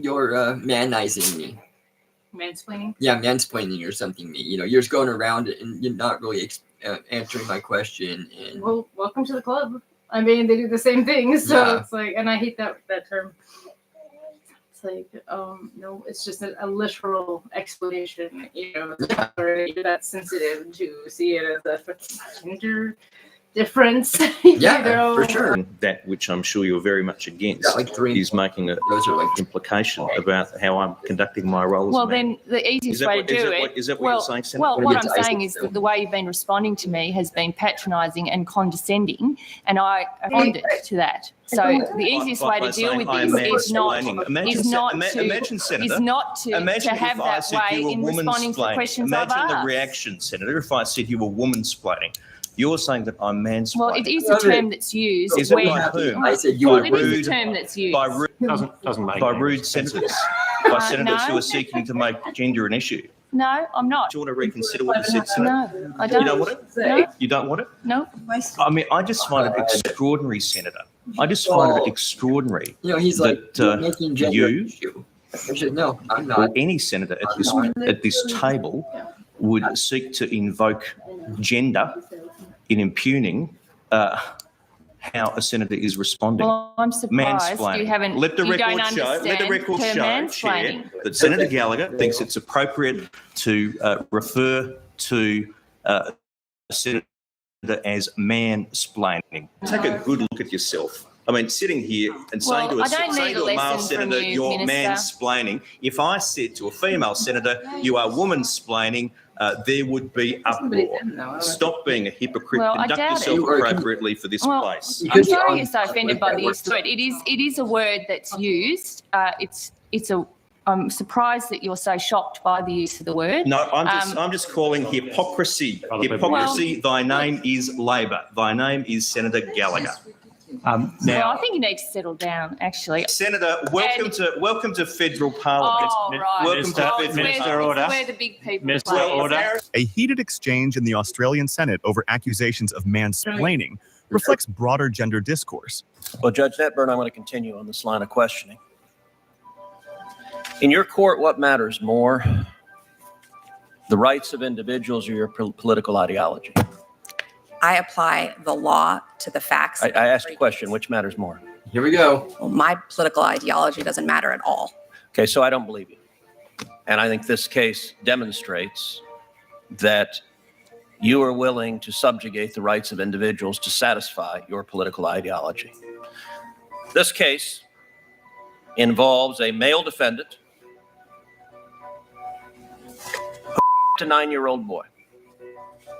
manizing me." Mansplaining? Yeah, mansplaining or something. You're just going around it, and you're not really answering my question. And Well, welcome to the club. I mean, they do the same thing, so Yeah. it's like, and I hate that term. It's like, no, it's just a literal explanation. You're that sensitive to see it as a gender difference. for sure. That which I'm sure you're very much against is making an implication about how I'm conducting my role as Well, a man. then the easiest way to do it. Is that what you're saying, Senator? Well, what I'm saying is that the way you've been responding to me has been patronising and condescending, and I responded to that. So the easiest way to deal with this is not to have that way in responding to questions I've Imagine the asked. reaction, Senator, if I said you were woman-splaining. You're saying that I'm mansplaining. Well, it is a term that's used. Is it by whom? I said you Well, were it is a term that's used. By rude, by rude senators. By senators who are seeking to make gender an issue. No, I'm not. Do you want to reconsider what you said, Senator? No, I don't. You don't want it? No. You don't want it? No. I mean, I just find it extraordinary, Senator. I just find it extraordinary he's like, that making gender you, issue. I said, no, I'm or not. any senator at this table would seek to invoke gender in impugning how a senator is responding. Well, I'm surprised Mansplaining. you haven't. Let the you record don't show. Let the understand record term show, Chair, mansplaining. that Senator Gallagher thinks it's appropriate to refer to a senator as mansplaining. Take a good look at yourself. I mean, sitting here and saying Well, to I don't need a a male lesson from senator, you, you're Minister. mansplaining. If I said to a female senator, you are womansplaining, there would be uproar. Stop being a hypocrite. Well, I Conduct doubt yourself it. appropriately for this Well, place. I'm sorry you're so offended by the use of the word. It is a word that's used. I'm surprised that you're so shocked by the use of the word. No, I'm just calling hypocrisy. Hypocrisy. Thy name is Labor. Thy name is Senator Gallagher. Well, I think you need to settle down, actually. Senator, welcome to federal parliament. Oh, right. Welcome to federal. Where the big people play. A heated exchange in the Australian Senate over accusations of mansplaining reflects broader gender discourse. Well, Judge Netburn, I'm going to continue on this line of questioning. In your court, what matters more, the rights of individuals or your political ideology? I apply the law to the facts. I asked a question, which matters more? Here we go. Well, my political ideology doesn't matter at all. Okay, so I don't believe you. And I think this case demonstrates that you are willing to subjugate the rights of individuals to satisfy your political ideology. This case involves a male defendant, a 9-year-old boy.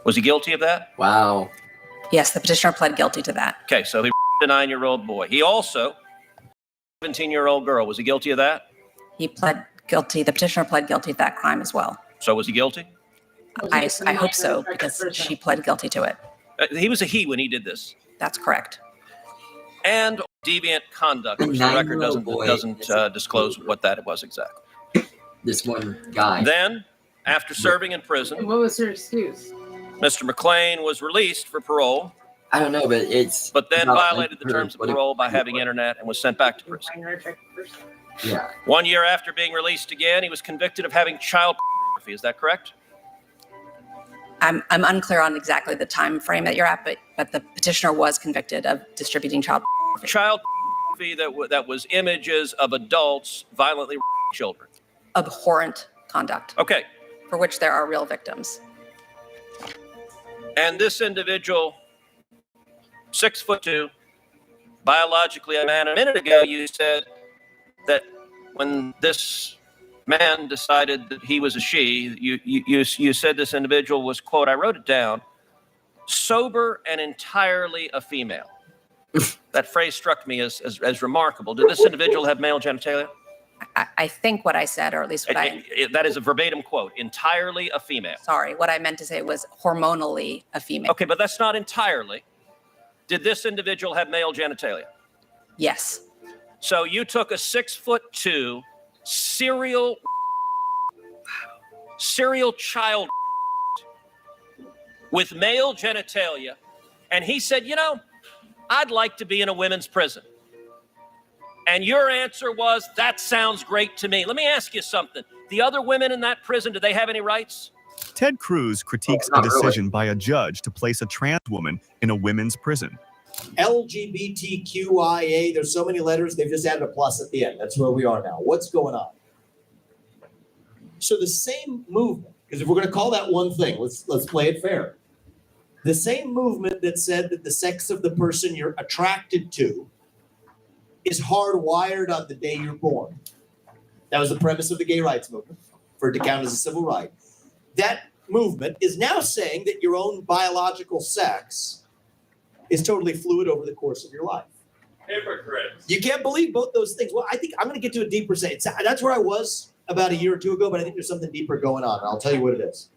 Was he guilty of that? Wow. Yes, the petitioner pled guilty to that. Okay, so he a 9-year-old boy. He also, 17-year-old girl. Was he guilty of that? He pled guilty. The petitioner pled guilty to that crime as well. So was he guilty? I hope so, because she pled guilty to it. He was a he when he did this. That's correct. And deviant conduct, which the record doesn't disclose what that was exactly. This one guy. Then, after serving in prison, What was her excuse? Mr. McLean was released for parole. I don't know, but then violated the terms of parole by having internet and was sent back to prison. Yeah. 1 year after being released again, he was convicted of having child pornography. Is that correct? I'm unclear on exactly the time frame that you're at, but the petitioner was convicted of distributing child pornography. Child pornography that was images of adults violently children. Abhorrent conduct. Okay. For which there are real victims. And this individual, 6'2", biologically a man. A minute ago, you said that when this man decided that he was a she, you said this individual was, quote, I wrote it down, sober and entirely a female. That phrase struck me as remarkable. Did this individual have male genitalia? I think what I said, or at least what that is a verbatim quote, entirely a female. Sorry, what I meant to say was hormonally a female. Okay, but that's not entirely. Did this individual have male genitalia? Yes. So you took a 6'2" serial child with male genitalia, and he said, you know, I'd like to be in a women's prison. And your answer was, that sounds great to me. Let me ask you something. The other women in that prison, do they have any rights? Ted Cruz critiques a not really. decision by a judge to place a trans woman in a women's prison. LGBTQIA, there's so many letters, they've just added a plus at the end. That's where we are now. What's going on? So the same movement, because if we're going to call that one thing, let's play it fair. The same movement that said that the sex of the person you're attracted to is hardwired on the day you're born. That was the premise of the gay rights movement, for it to count as a civil right. That movement is now saying that your own biological sex is totally fluid over the course of your life. Hypocrites. You can't believe both those things. Well, I think I'm going to get to a deeper say. That's where I was about a year or two ago, but I think there's something deeper going on, and I'll tell you what it is.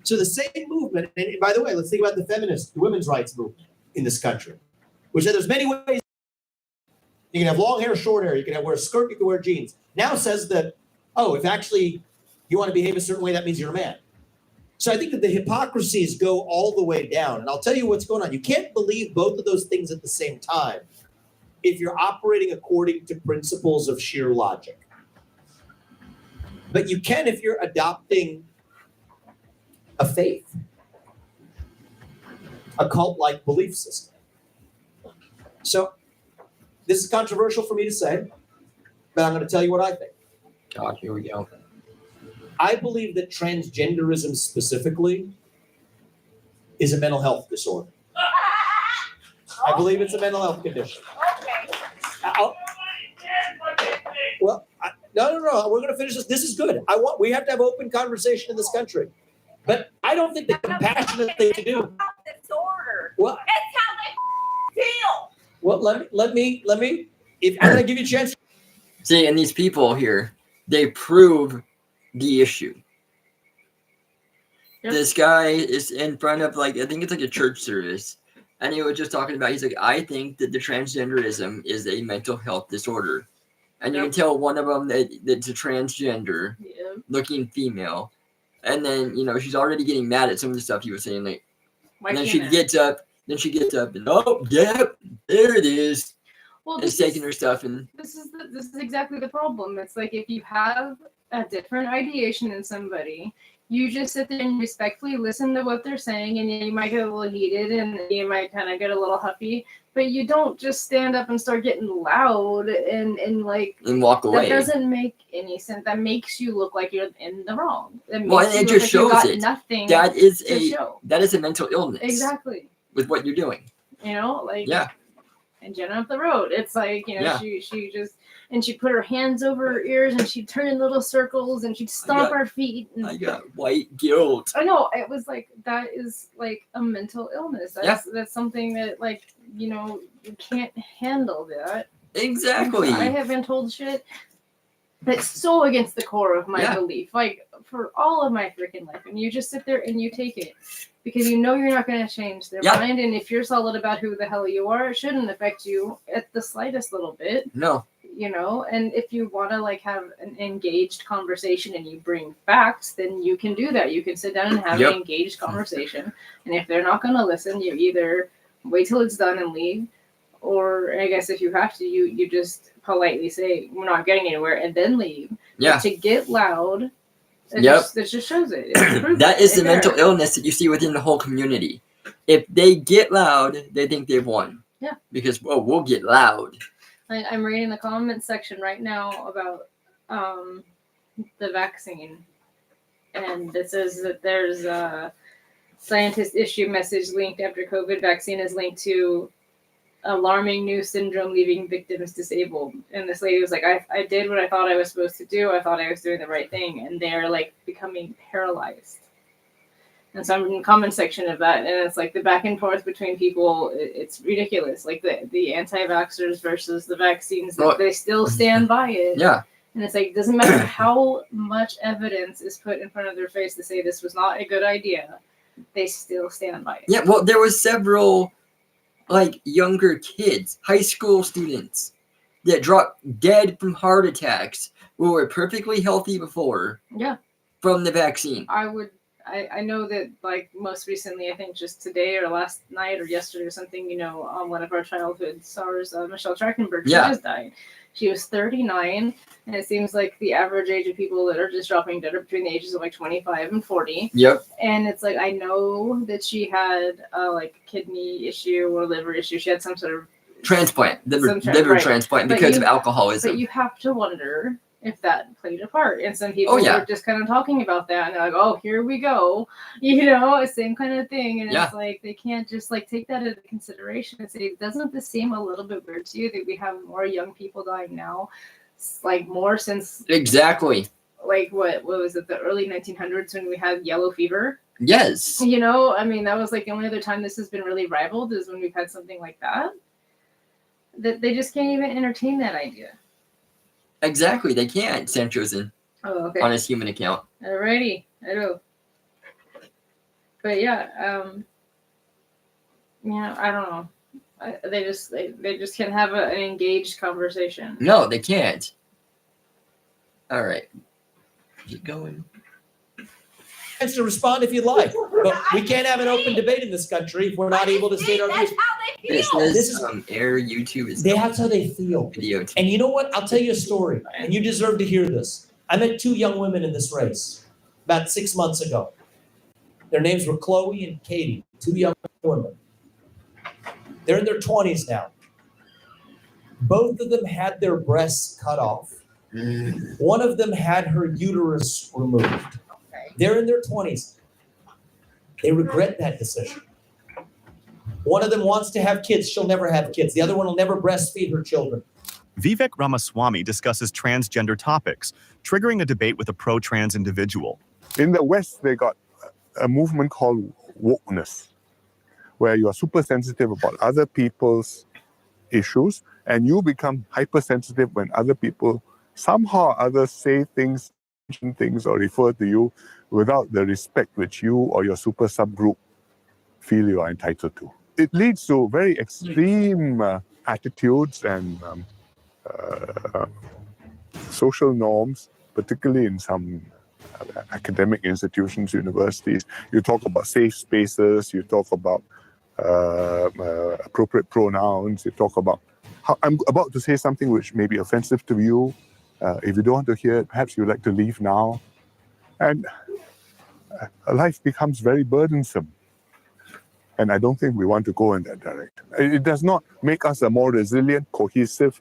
So the same movement, and by the way, let's think about the women's rights movement in this country, which there's many ways. You can have long hair, short hair. You can wear a skirt. You can wear jeans. Now says that, oh, if actually you want to behave a certain way, that means you're a man. So I think that the hypocrisies go all the way down. And I'll tell you what's going on. You can't believe both of those things at the same time if you're operating according to principles of sheer logic. But you can if you're adopting a faith, a cult-like belief system. So this is controversial for me to say, but I'm going to tell you what I think. God, here we go. I believe that transgenderism specifically is a mental health disorder. I believe it's a mental health condition. No. We're going to finish this. This is good. We have to have open conversation in this country. But I don't think the compassionate thing to do. Disorder. Well, it's how they feel. Well, let me. If I'm going to give you a chance. See, and these people here, they prove the issue. Yep. This guy is in front of I think it's like a church service, and he was just talking about. He's like, I think that the transgenderism is a mental health disorder, and you can tell one of them that it's a transgender looking female, and then she's already getting mad at some of the stuff he was saying. And then she gets up. And oh yeah, there it is. Well, it's taking her stuff and this is exactly the problem. It's like if you have a different ideation in somebody, you just sit there and respectfully listen to what they're saying, and you might get a little heated and you might kind of get a little huffy, but you don't just stand up and start getting loud and walk away. That doesn't make any sense. That makes you look like you're in the wrong. It just shows it. Nothing. That is a mental illness. Exactly. With what you're doing. Yeah. And Jenna up the road. It's like, Yeah. she just, and she put her hands over her ears and she'd turn in little circles and she'd stomp her feet. And I got white guilt. I know. It was like, that is like a mental illness. That's something that you can't handle that. Exactly. I have been told shit that's so against the core of my belief, for all of my freaking life. And you just sit there and you take it. Because you're not going to change their mind. And if you're solid about who the hell you are, it shouldn't affect you at the slightest little bit. No. And if you want to have an engaged conversation and you bring facts, then you can do that. You can sit down and have an engaged conversation. And if they're not going to listen, you either wait till it's done and leave. Or I guess if you have to, you just politely say, we're not getting anywhere, and then leave. Yeah. But to get loud... That just shows it. That is the mental illness that you see within the whole community. If they get loud, they think they've won. Yeah. Because, we'll get loud. I'm reading the comment section right now about the vaccine. And it says that there's a scientist issue message linked after COVID vaccine is linked to alarming new syndrome leaving victims disabled. And this lady was like, I did what I thought I was supposed to do. I thought I was doing the right thing. And they're becoming paralyzed. And so I'm in the comment section of that. And it's the back and forth between people. It's ridiculous. The anti-vaxxers versus the vaccines, they still stand by it. Yeah. And it's it doesn't matter how much evidence is put in front of their face to say this was not a good idea. They still stand by it. Yeah. Well, there was several younger kids, high school students, that drop dead from heart attacks who were perfectly healthy before Yeah. from the vaccine. I know that, like, most recently, I think just today or last night or yesterday or something, one of our childhood stars, Michelle Trachtenberg, she just died. She was 39, and it seems like the average age of people that are just dropping dead are between the ages of like 25 and 40. Yep. And it's like, I know that she had like a kidney issue or liver issue. She had some sort of Transplant, liver transplant because of alcoholism. But you have to wonder if that played a part. And some people were just kind of talking about that, and they're like, oh, here we go. Same kind of thing. And it's like, they can't just like take that into consideration and say, doesn't this seem a little bit weird to you that we have more young people dying now? Like more since exactly. Like what was it, the early 1900s when we had yellow fever? Yes. I mean, that was like the only other time this has been really rivaled is when we've had something like that. That they just can't even entertain that idea. Exactly, they can't. Sam Chosen. Oh, okay. On his human account. Alrighty, I know. But yeah, I don't know. They just can't have an engaged conversation. No, they can't. All right, keep going. To respond if you'd like, but we can't have an open debate in this country if we're not able to state our views. This is air YouTube is. That's how they feel. Video. And you know what? I'll tell you a story, and you deserve to hear this. I met two young women in this race about 6 months ago. Their names were Chloe and Katie, two young women. They're in their 20s now. Both of them had their breasts cut off. One of them had her uterus removed. They're in their 20s. They regret that decision. One of them wants to have kids. She'll never have kids. The other one will never breastfeed her children. Vivek Ramaswamy discusses transgender topics, triggering a debate with a pro-trans individual. In the West, they got a movement called wokeness, where you are super sensitive about other people's issues, and you become hypersensitive when other people somehow or others say things, mention things, or refer to you without the respect which you or your super subgroup feel you are entitled to. It leads to very extreme attitudes and social norms, particularly in some academic institutions, universities. You talk about safe spaces, you talk about appropriate pronouns, you talk about I'm about to say something which may be offensive to you. If you don't want to hear it, perhaps you'd like to leave now. And life becomes very burdensome. And I don't think we want to go in that direction. It does not make us a more resilient, cohesive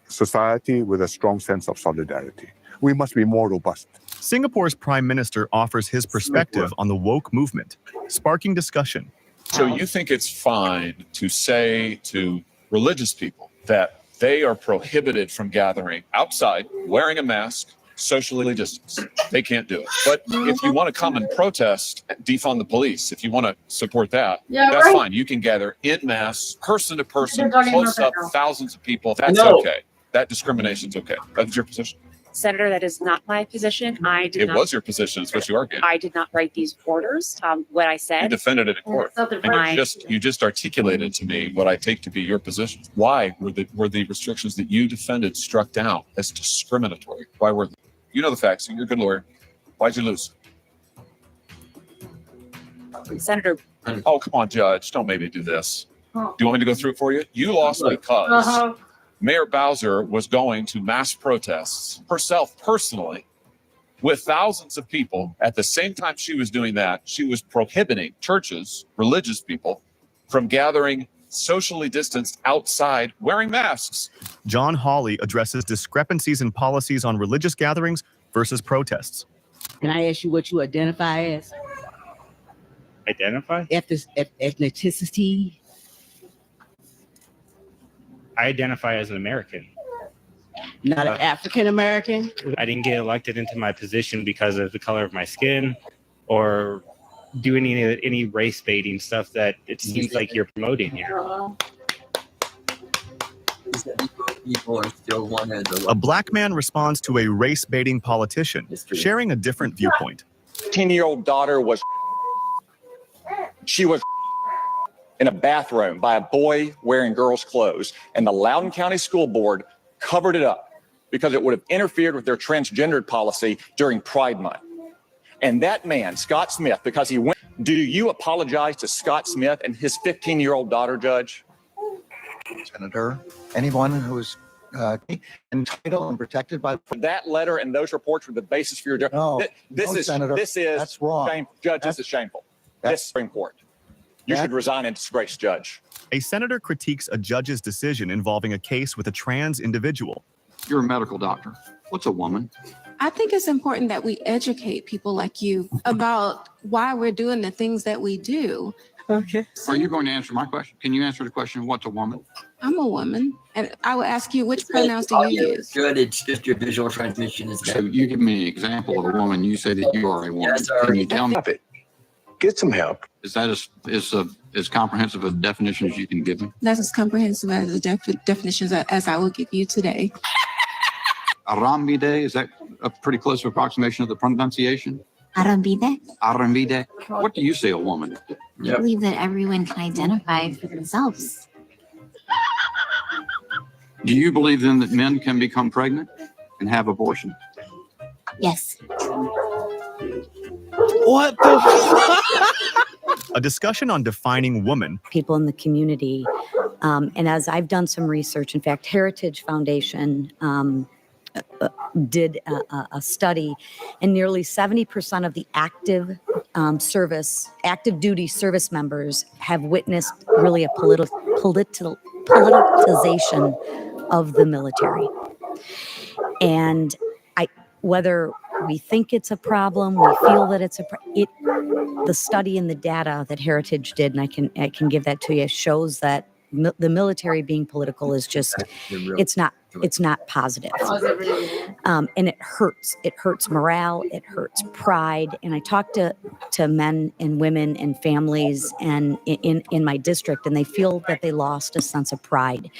society with a strong sense of solidarity. We must be more robust. Singapore's Prime Minister offers his perspective on the woke movement, sparking discussion. So you think it's fine to say to religious people that they are prohibited from gathering outside, wearing a mask, socially distanced? They can't do it. But if you want to come and protest, defund the police, if you want to support that, that's fine. You can gather en masse, person to person, close up, thousands of people. That's okay. That discrimination's okay. That's your position. Senator, that is not my position. It was your position. It's what you argued. I did not write these orders. What I said. You defended it in court. And you just articulated to me what I take to be your position. Why were the restrictions that you defended struck down as discriminatory? Why were they? You know the facts. You're a good lawyer. Why'd you lose? Senator. Oh, come on, Judge. Don't make me do this. Do you want me to go through it for you? You lost because Mayor Bowser was going to mass protests herself personally with thousands of people. At the same time she was doing that, she was prohibiting churches, religious people, from gathering socially distanced outside wearing masks. John Hawley addresses discrepancies in policies on religious gatherings versus protests. Can I ask you what you identify as? Identify? Ethnicity? I identify as an American. Not an African American? I didn't get elected into my position because of the color of my skin or do any race baiting stuff that it seems like you're promoting here. A black man responds to a race-baiting politician, sharing a different viewpoint. 10-year-old daughter was. She was. in a bathroom by a boy wearing girls' clothes, and the Loudoun County School Board covered it up because it would have interfered with their transgendered policy during Pride Month. And that man, Scott Smith, because he went, do you apologize to Scott Smith and his 15-year-old daughter, Judge? Senator, anyone who's entitled and protected by that letter and those reports were the basis for your. Senator, this is that's wrong. Judge, this is shameful. This Supreme Court. You should resign and disgrace, Judge. A senator critiques a judge's decision involving a case with a trans individual. You're a medical doctor. What's a woman? I think it's important that we educate people like you about why we're doing the things that we do. Okay. Are you going to answer my question? Can you answer the question, what's a woman? I'm a woman, and I would ask you, which pronouns do you use? Good, it's just your visual transmission is So you give me an example of a woman. You say that you are a woman. Yes, Can you tell me? Get some help. Is that as comprehensive a definition as you can give me? That's as comprehensive as the definitions as I will give you today. Arambide, is that a pretty close approximation of the pronunciation? Arambide. Arambide. What do you say, a woman? I believe that everyone can identify for themselves. Do you believe then that men can become pregnant and have abortion? Yes. What the A discussion on defining woman. People in the community. And as I've done some research, in fact, Heritage Foundation did a study, and nearly 70% of the active duty service members have witnessed really a politicization of the military. And whether we think it's a problem, we feel that it's the study and the data that Heritage did, and I can give that to you, shows that the military being political is just, it's not positive. And it hurts morale, it hurts pride. And I talk to men and women and families and in my district, and they feel that they lost a sense of pride.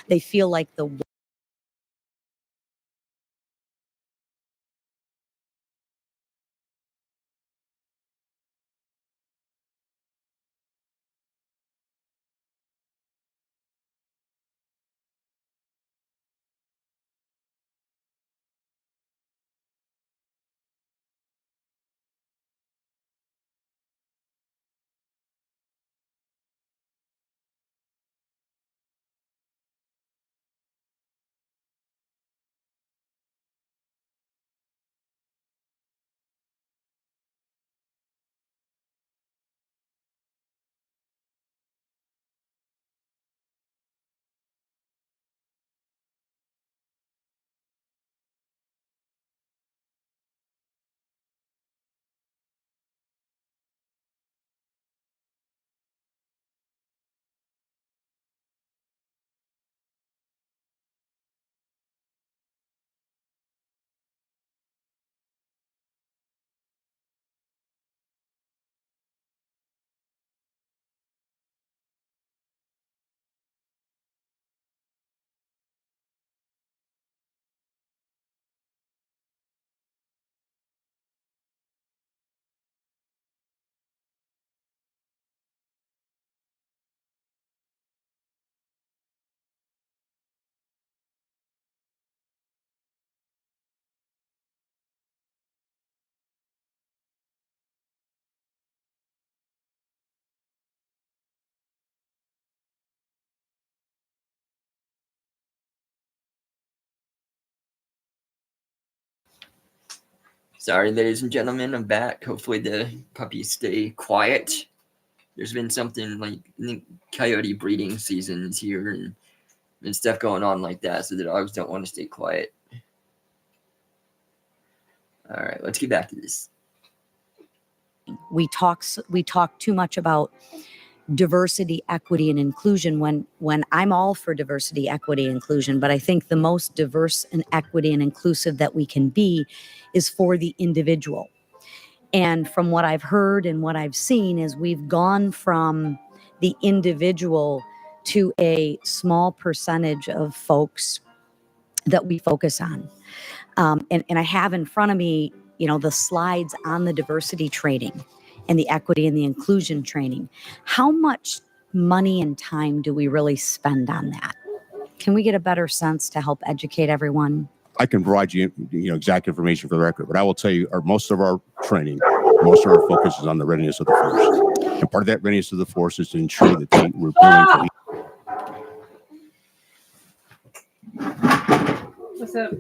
They feel like the Sorry, ladies and gentlemen, I'm back. Hopefully the puppies stay quiet. There's been something like coyote breeding seasons here and stuff going on like that, so the dogs don't want to stay quiet. All right, let's get back to this. we talk too much about diversity, equity, and inclusion when I'm all for diversity, equity, inclusion, but I think the most diverse and equity and inclusive that we can be is for the individual. And from what I've heard and what I've seen is we've gone from the individual to a small percentage of folks that we focus on. And I have in front of me, the slides on the diversity training and the equity and the inclusion training. How much money and time do we really spend on that? Can we get a better sense to help educate everyone? I can provide you, exact information for the record, but I will tell you, most of our training, most of our focus is on the readiness of the force. And part of that readiness of the force is to ensure that we're willing to. What's up?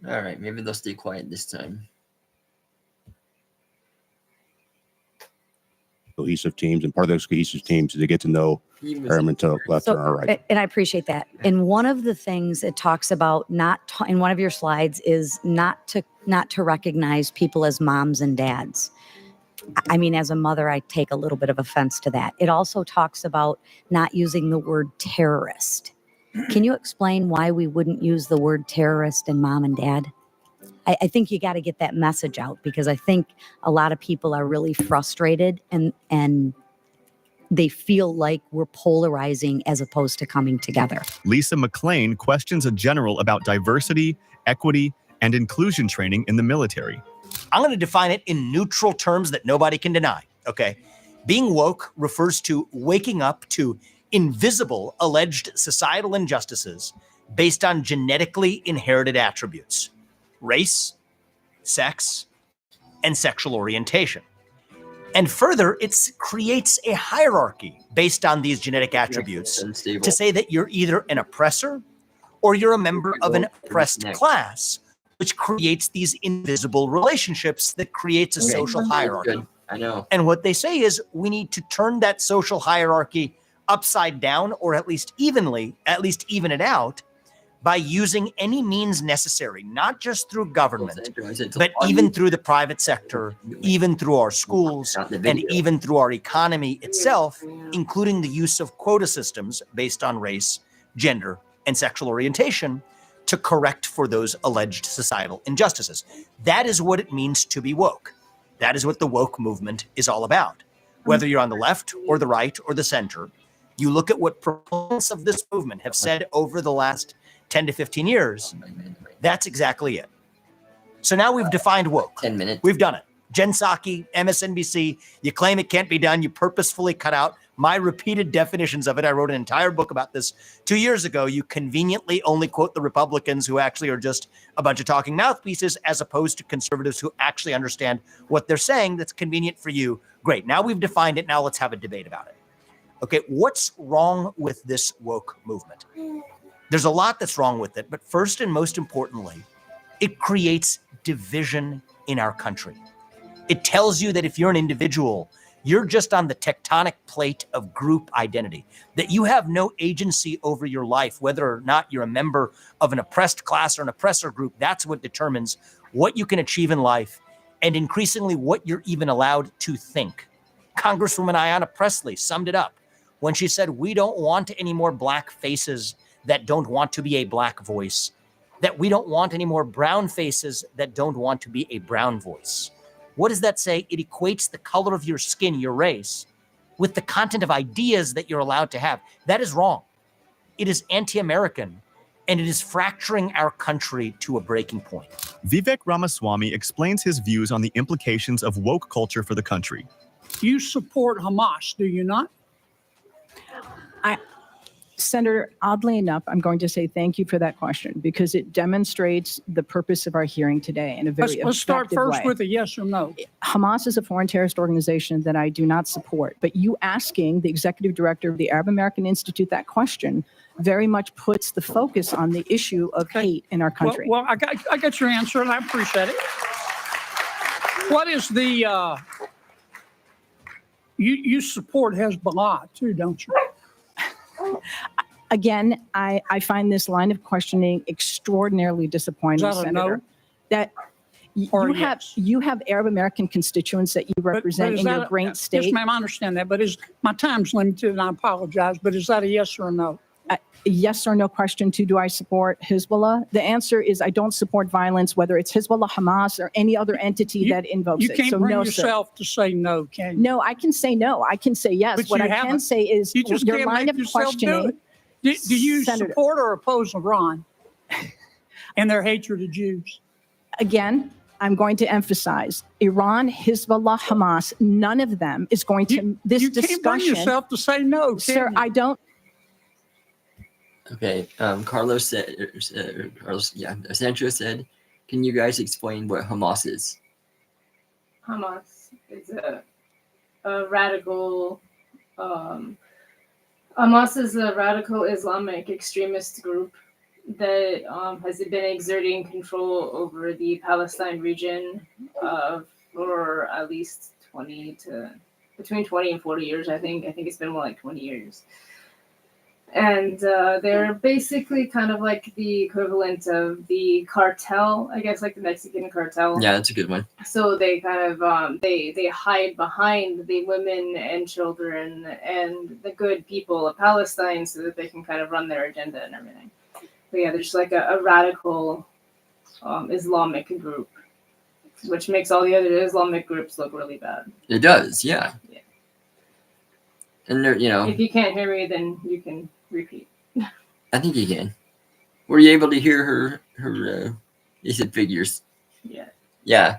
All right, maybe they'll stay quiet this time. Cohesive teams, and part of those cohesive teams is to get to know airmen to left and our right. And I appreciate that. And one of the things it talks about in one of your slides is not to recognize people as moms and dads. I mean, as a mother, I take a little bit of offense to that. It also talks about not using the word terrorist. Can you explain why we wouldn't use the word terrorist and mom and dad? I think you got to get that message out, because I think a lot of people are really frustrated and they feel like we're polarizing as opposed to coming together. Lisa McLean questions a general about diversity, equity, and inclusion training in the military. I'm going to define it in neutral terms that nobody can deny, okay? Being woke refers to waking up to invisible alleged societal injustices based on genetically inherited attributes: race, sex, and sexual orientation. And further, it creates a hierarchy based on these genetic attributes to say that you're either an oppressor or you're a member of an oppressed class, which creates these invisible relationships that creates a social hierarchy. I know. And what they say is we need to turn that social hierarchy upside down, or at least even it out, by using any means necessary, not just through government, but even through the private sector, even through our schools, and even through our economy itself, including the use of quota systems based on race, gender, and sexual orientation to correct for those alleged societal injustices. That is what it means to be woke. That is what the woke movement is all about. Whether you're on the left or the right or the center, you look at what proponents of this movement have said over the last 10 to 15 years, that's exactly it. So now we've defined woke. 10 minutes. We've done it. Jen Psaki, MSNBC, you claim it can't be done. You purposefully cut out my repeated definitions of it. I wrote an entire book about this 2 years ago. You conveniently only quote the Republicans, who actually are just a bunch of talking mouthpieces, as opposed to conservatives who actually understand what they're saying. That's convenient for you. Great. Now we've defined it. Now let's have a debate about it. Okay, what's wrong with this woke movement? There's a lot that's wrong with it, but first and most importantly, it creates division in our country. It tells you that if you're an individual, you're just on the tectonic plate of group identity, that you have no agency over your life, whether or not you're a member of an oppressed class or an oppressor group. That's what determines what you can achieve in life, and increasingly what you're even allowed to think. Congresswoman Ayanna Pressley summed it up when she said, we don't want any more black faces that don't want to be a black voice, that we don't want any more brown faces that don't want to be a brown voice. What does that say? It equates the color of your skin, your race, with the content of ideas that you're allowed to have. That is wrong. It is anti-American, and it is fracturing our country to a breaking point. Vivek Ramaswamy explains his views on the implications of woke culture for the country. You support Hamas, do you not? Senator, oddly enough, I'm going to say thank you for that question because it demonstrates the purpose of our hearing today in a very Let's start effective first way. with a yes or no. Hamas is a foreign terrorist organization that I do not support, but you asking the executive director of the Arab American Institute that question very much puts the focus on the issue of hate in our country. Well, I got your answer, and I appreciate it. What is the you support Hezbollah too, don't you? Again, I find this line of questioning extraordinarily disappointing, Is that a no? Senator. That you have Arab American constituents that you represent in your great state. Yes, ma'am, I understand that, but my time's limited, and I apologize. But is that a yes or a no? Yes or no question to do I support Hezbollah? The answer is I don't support violence, whether it's Hezbollah, Hamas, or any other entity that invokes You it. can't So bring no, yourself to say no, can you? No, I can say no. I can say yes. But What you I can haven't. say is You just your can't line make of yourself do questioning. it. Do you Senator. support or oppose Iran and their hatred of Jews? Again, I'm going to emphasize Iran, Hezbollah, Hamas, none of them is going to You discussion. can't bring yourself to say no, can Sir, you? I don't. Okay, Carlos said, Sandra said, can you guys explain what Hamas is? Hamas is a radical. Hamas is a radical Islamic extremist group that has been exerting control over the Palestine region for at least between 20 and 40 years. I think it's been more like 20 years. And they're basically kind of like the equivalent of the cartel, I guess, like the Mexican cartel. Yeah, that's a good one. So they kind of they hide behind the women and children and the good people of Palestine so that they can kind of run their agenda and everything. But yeah, they're just like a radical Islamic group, which makes all the other Islamic groups look really bad. It does, yeah. And they're, If you can't hear me, then you can repeat. I think you can. Were you able to hear her you said figures? Yeah. Yeah.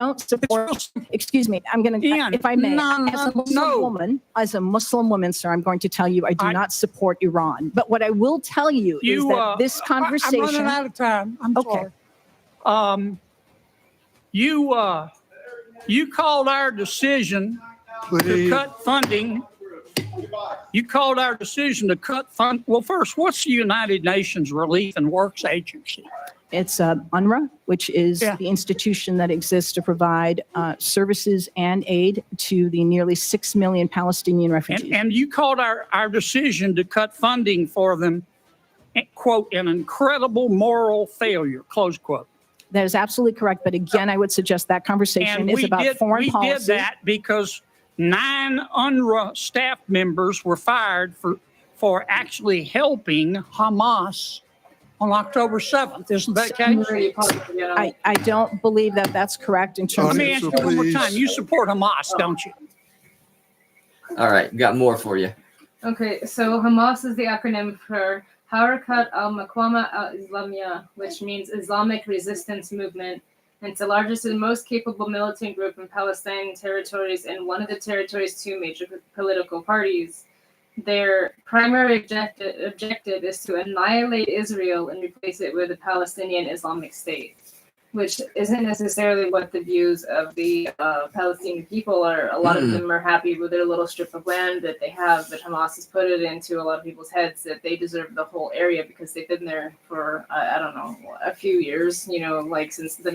Don't support. Excuse me. I'm going to, if I may, as a Muslim woman, sir, I'm going to tell you I do not support Iran. But what I will tell you is that this conversation. I'm running out of time. I'm sorry. You called our decision to cut funding. You called our decision to cut fund. Well, first, what's the United Nations Relief and Works Agency? It's UNRWA, which is the institution that exists to provide services and aid to the nearly 6 million Palestinian refugees. And you called our decision to cut funding for them, quote, an incredible moral failure, close quote. That is absolutely correct. But again, I would suggest that conversation is about foreign policy. We did that because 9 UNRWA staff members were fired for actually helping Hamas on October 7th. Isn't that case? I don't believe that that's correct in terms Let of. me ask you one more time. You support Hamas, don't you? All right, got more for you. Okay, so Hamas is the acronym for Harakat al-Maqawama al-Islamiyya, which means Islamic Resistance Movement. And it's the largest and most capable militant group in Palestinian territories and one of the territory's 2 major political parties. Their primary objective is to annihilate Israel and replace it with a Palestinian Islamic State, which isn't necessarily what the views of the Palestinian people are. A lot of them are happy with their little strip of land that they have, but Hamas has put it into a lot of people's heads that they deserve the whole area because they've been there for, I don't know, a few years, like since the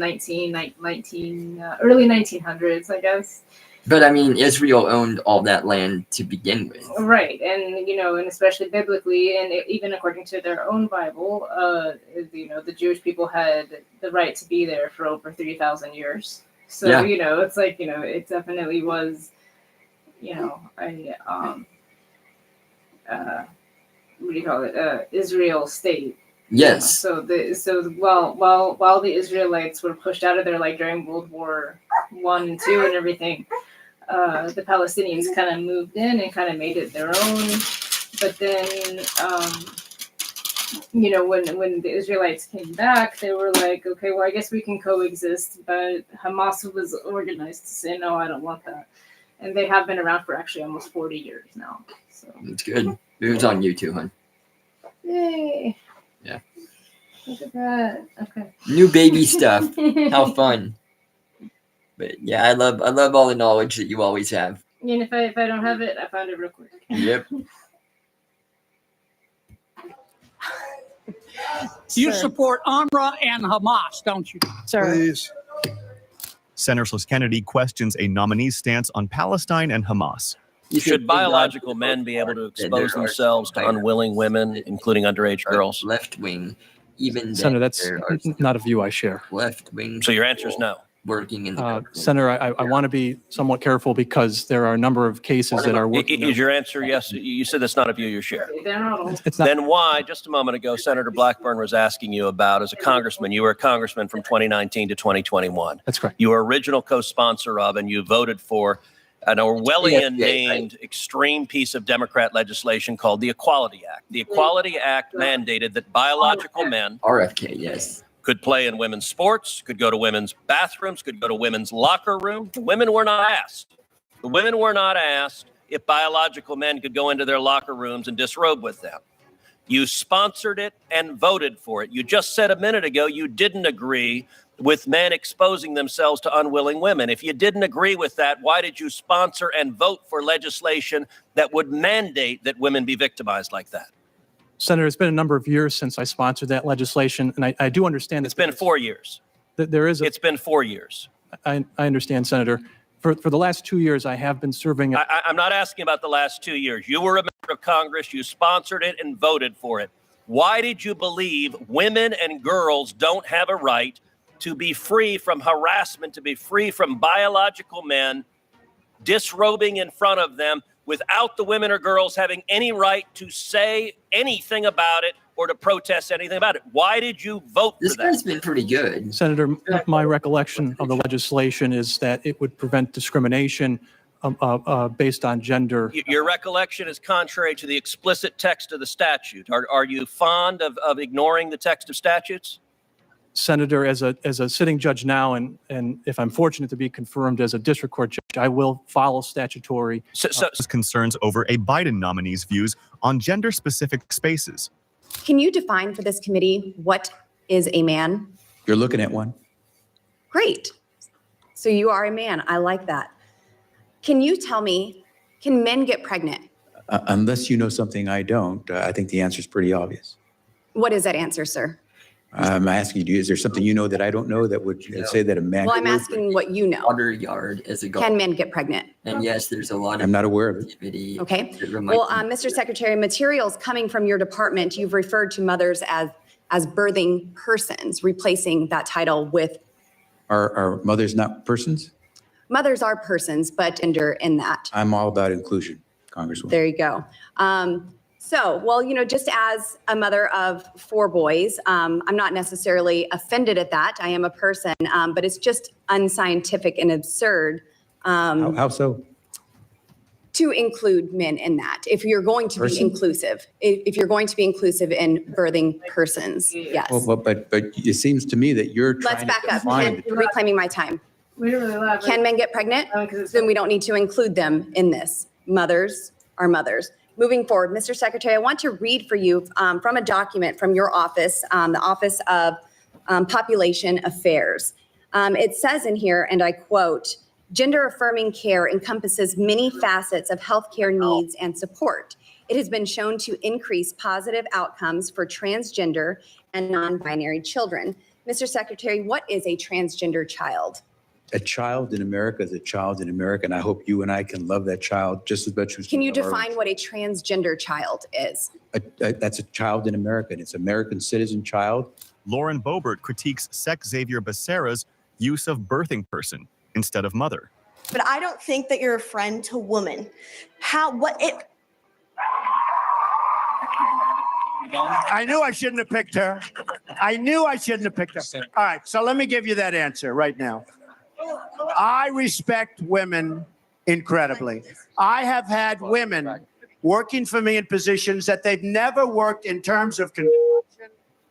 early 1900s, I guess. But I mean, Israel owned all that land to begin with. Right, and and especially biblically, and even according to their own Bible, the Jewish people had the right to be there for over 3,000 years. So it's like it definitely was, what do you call it? Israel state. Yes. So while the Israelites were pushed out of there, like during World War I and II and everything. The Palestinians kind of moved in and kind of made it their own, but then you know, when the Israelites came back, they were like, okay, well, I guess we can coexist. But Hamas was organized to say, no, I don't want that. And they have been around for actually almost 40 years now. So It's good. It was on you too, hon. yay! Yeah. Look at that. Okay. New baby stuff. How fun. But yeah, I love all the knowledge that you always have. And if I don't have it, I found it real quick. Yep. You Sir. support UNRWA and Hamas, don't you? Sir. Please. Senator Kennedy questions a nominee's stance on Palestine and Hamas. Should biological men be able to expose themselves to unwilling women, including underage girls? Left wing, even Senator, that's not a view I share. left wing. So your answer is no. Working in the Senator, I want to be somewhat careful because there are a number of cases that are working. Is your answer yes? You said that's not a view you share. It's not. Then why, just a moment ago, Senator Blackburn was asking you about, as a congressman, you were a congressman from 2019 to 2021. That's correct. You were original co-sponsor of and you voted for an Orwellian-named extreme piece of Democrat legislation called the Equality Act. The Equality Act mandated that biological men RFK, yes, could play in women's sports, could go to women's bathrooms, could go to women's locker room. The women were not asked. The women were not asked if biological men could go into their locker rooms and disrobe with them. You sponsored it and voted for it. You just said a minute ago you didn't agree with men exposing themselves to unwilling women. If you didn't agree with that, why did you sponsor and vote for legislation that would mandate that women be victimized like that? Senator, it's been a number of years since I sponsored that legislation, and I do understand it's been 4 years. There is. It's been 4 years. I understand, Senator. For the last 2 years, I have been serving. I'm not asking about the last 2 years. You were a member of Congress. You sponsored it and voted for it. Why did you believe women and girls don't have a right to be free from harassment, to be free from biological men disrobing in front of them without the women or girls having any right to say anything about it or to protest anything about it? Why did you vote for that? This guy's been pretty good. Senator, my recollection of the legislation is that it would prevent discrimination based on gender. Your recollection is contrary to the explicit text of the statute. Are you fond of ignoring the text of statutes? Senator, as a sitting judge now, and if I'm fortunate to be confirmed as a district court judge, I will follow statutory concerns over a Biden nominee's views on gender-specific spaces. Can you define for this committee what is a man? You're looking at one. Great. So you are a man. I like that. Can you tell me, can men get pregnant? Unless you know something I don't, I think the answer is pretty obvious. What is that answer, sir? I'm asking you, is there something you know that I don't know that would say that a man? Well, I'm asking what you know. Water yard as a goal. Can men get pregnant? And yes, there's a lot of. I'm not aware of it. Okay. Well, Mr. Secretary, materials coming from your department, you've referred to mothers as birthing persons, replacing that title with. Are mothers not persons? Mothers are persons, but gender in that. I'm all about inclusion, Congresswoman. There you go. Well, just as a mother of 4 boys, I'm not necessarily offended at that. I am a person, but it's just unscientific and absurd. How so? To include men in that. If you're going to be inclusive, if you're going to be inclusive in birthing persons, yes. Well, but it seems to me that you're trying Let's back to up. define You're reclaiming my time. We don't really allow. Can men get pregnant? Then we don't need to include them in this. Mothers are mothers. Moving forward, Mr. Secretary, I want to read for you from a document from your office, the Office of Population Affairs. It says in here, and I quote, "Gender-affirming care encompasses many facets of healthcare needs and support. It has been shown to increase positive outcomes for transgender and non-binary children." Mr. Secretary, what is a transgender child? a child in America is a child in America, and I hope you and I can love that child just as much as Can you we love our define what a transgender child is? That's a child in America, and it's an American citizen child. Lauren Boebert critiques Sec Xavier Becerra's use of birthing person instead of mother. But I don't think that you're a friend to woman. I knew I shouldn't have picked her. I knew I shouldn't have picked her. All right, so let me give you that answer right now. I respect women incredibly. I have had women working for me in positions that they've never worked in terms of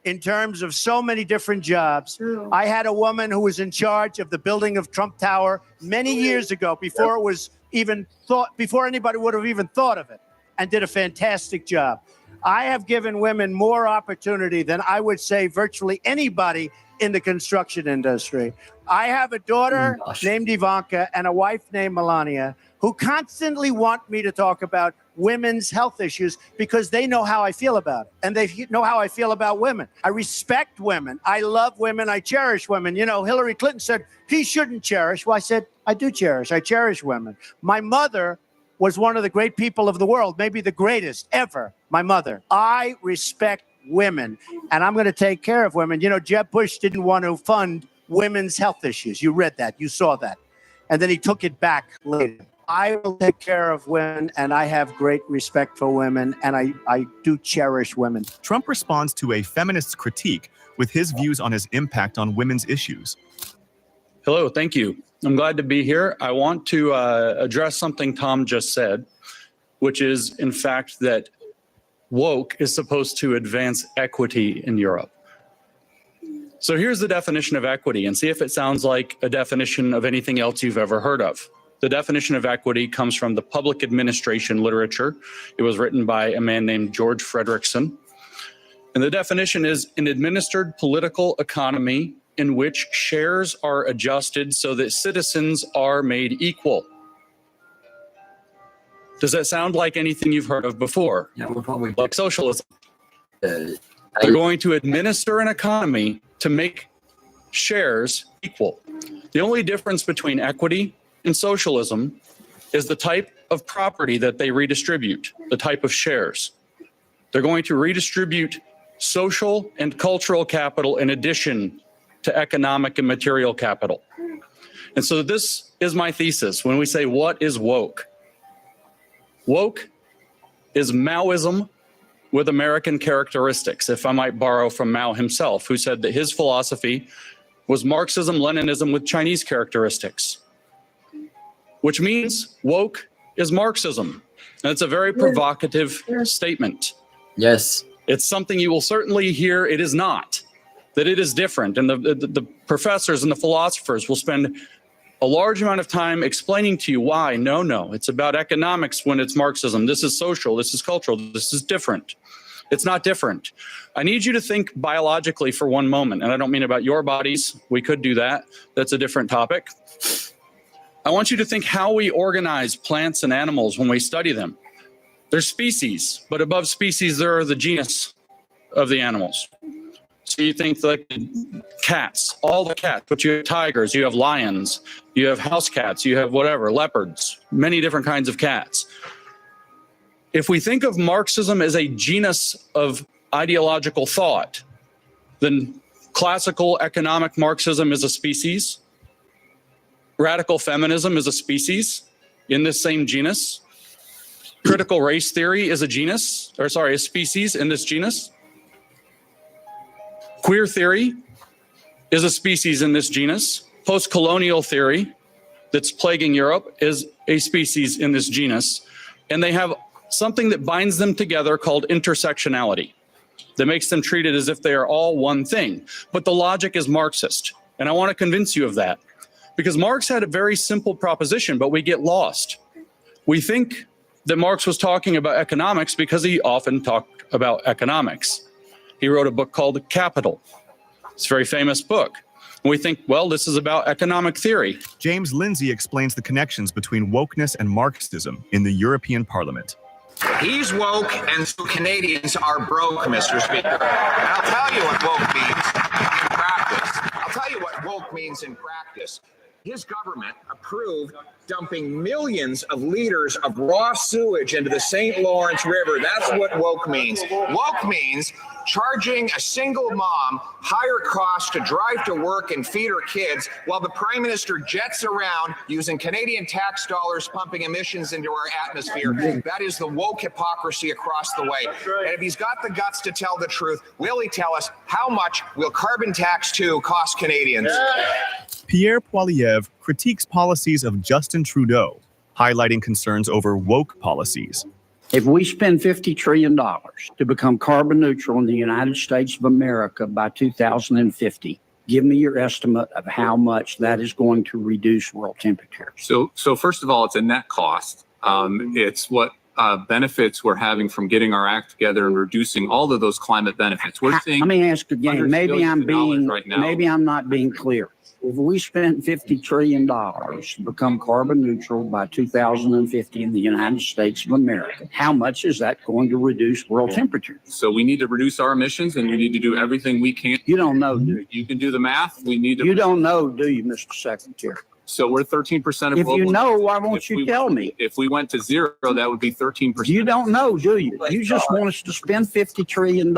in terms of so many different jobs. I had a woman who was in charge of the building of Trump Tower many years ago, before it was even thought, before anybody would have even thought of it, and did a fantastic job. I have given women more opportunity than I would say virtually anybody in the construction industry. I have a daughter named Ivanka and a wife named Melania who constantly want me to talk about women's health issues because they know how I feel about it. And they know how I feel about women. I respect women. I love women. I cherish women. You know, Hillary Clinton said he shouldn't cherish. Well, I said, I do cherish. I cherish women. My mother was one of the great people of the world, maybe the greatest ever, my mother. I respect women, and I'm going to take care of women. You know, Jeb Bush didn't want to fund women's health issues. You read that. You saw that. And then he took it back later. I will take care of women, and I have great respect for women, and I do cherish women. Trump responds to a feminist's critique with his views on his impact on women's issues. Hello, thank you. I'm glad to be here. I want to address something Tom just said, which is, in fact, that woke is supposed to advance equity in Europe. So here's the definition of equity, and see if it sounds like a definition of anything else you've ever heard of. The definition of equity comes from the public administration literature. It was written by a man named George Frederickson. And the definition is an administered political economy in which shares are adjusted so that citizens are made equal. Does that sound like anything you've heard of before? Yeah, we're probably like socialism. They're going to administer an economy to make shares equal. The only difference between equity and socialism is the type of property that they redistribute, the type of shares. They're going to redistribute social and cultural capital in addition to economic and material capital. And so this is my thesis when we say, what is woke? Woke is Maoism with American characteristics, if I might borrow from Mao himself, who said that his philosophy was Marxism, Leninism with Chinese characteristics, which means woke is Marxism. And it's a very provocative statement. Yes. It's something you will certainly hear it is not, that it is different. And the professors and the philosophers will spend a large amount of time explaining to you why. No, it's about economics when it's Marxism. This is social, this is cultural, this is different. It's not different. I need you to think biologically for one moment, and I don't mean about your bodies. We could do that. That's a different topic. I want you to think how we organize plants and animals when we study them. They're species, but above species, there are the genus of the animals. So you think like cats, all the cats, but you have tigers, you have lions, you have house cats, you have whatever, leopards, many different kinds of cats. If we think of Marxism as a genus of ideological thought, then classical economic Marxism is a species. Radical feminism is a species in this same genus. Critical race theory is a species in this genus. Queer theory is a species in this genus. Post-colonial theory that's plaguing Europe is a species in this genus. And they have something that binds them together called intersectionality that makes them treated as if they are all one thing. But the logic is Marxist. And I want to convince you of that. Because Marx had a very simple proposition, but we get lost. We think that Marx was talking about economics because he often talked about economics. He wrote a book called Capital. It's a very famous book. And we think, well, this is about economic theory. James Lindsay explains the connections between wokeness and Marxism in the European Parliament. He's woke, and so Canadians are broke, Mr. Speaker. And I'll tell you what woke means in practice. I'll tell you what woke means in practice. His government approved dumping millions of liters of raw sewage into the St. Lawrence River. That's what woke means. Woke means charging a single mom higher costs to drive to work and feed her kids while the Prime Minister jets around using Canadian tax dollars pumping emissions into our atmosphere. That is the woke hypocrisy across the way. And if he's got the guts to tell the truth, will he tell us how much will carbon tax 2 cost Canadians? Pierre Poilievre critiques policies of Justin Trudeau, highlighting concerns over woke policies. If we spend $50 trillion to become carbon neutral in the United States of America by 2050, give me your estimate of how much that is going to reduce world temperature. So first of all, it's a net cost. It's what benefits we're having from getting our act together and reducing all of those climate benefits. We're seeing. Let me ask again. Maybe maybe I'm not being clear. If we spent $50 trillion to become carbon neutral by 2050 in the United States of America, how much is that going to reduce world temperature? So we need to reduce our emissions, and we need to do everything we can. You don't know, do you? You can do the math. We need to. You don't know, do you, Mr. Secretary? So we're 13% of If global. you know, why won't you tell me? If we went to zero, that would be 13%. You don't know, do you? You just want us to spend $50 trillion,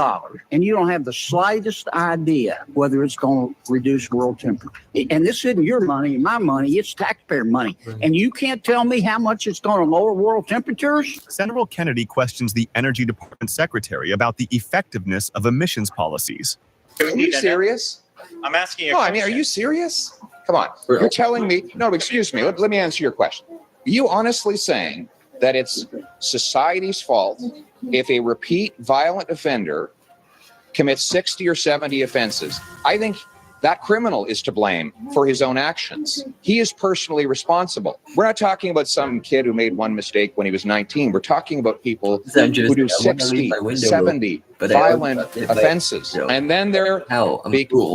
and you don't have the slightest idea whether it's going to reduce world temperature. And this isn't your money, my money, it's taxpayer money. And you can't tell me how much it's going to lower world temperatures? Senator Kennedy questions the Energy Department Secretary about the effectiveness of emissions policies. Are you serious? I'm asking you. No, I mean, are you serious? Come on. You're telling me, no, excuse me. Let me answer your question. Are you honestly saying that it's society's fault if a repeat violent offender commits 60 or 70 offenses? I think that criminal is to blame for his own actions. He is personally responsible. We're not talking about some kid who made one mistake when he was 19. We're talking about people who do 60, 70 violent offenses. And then they're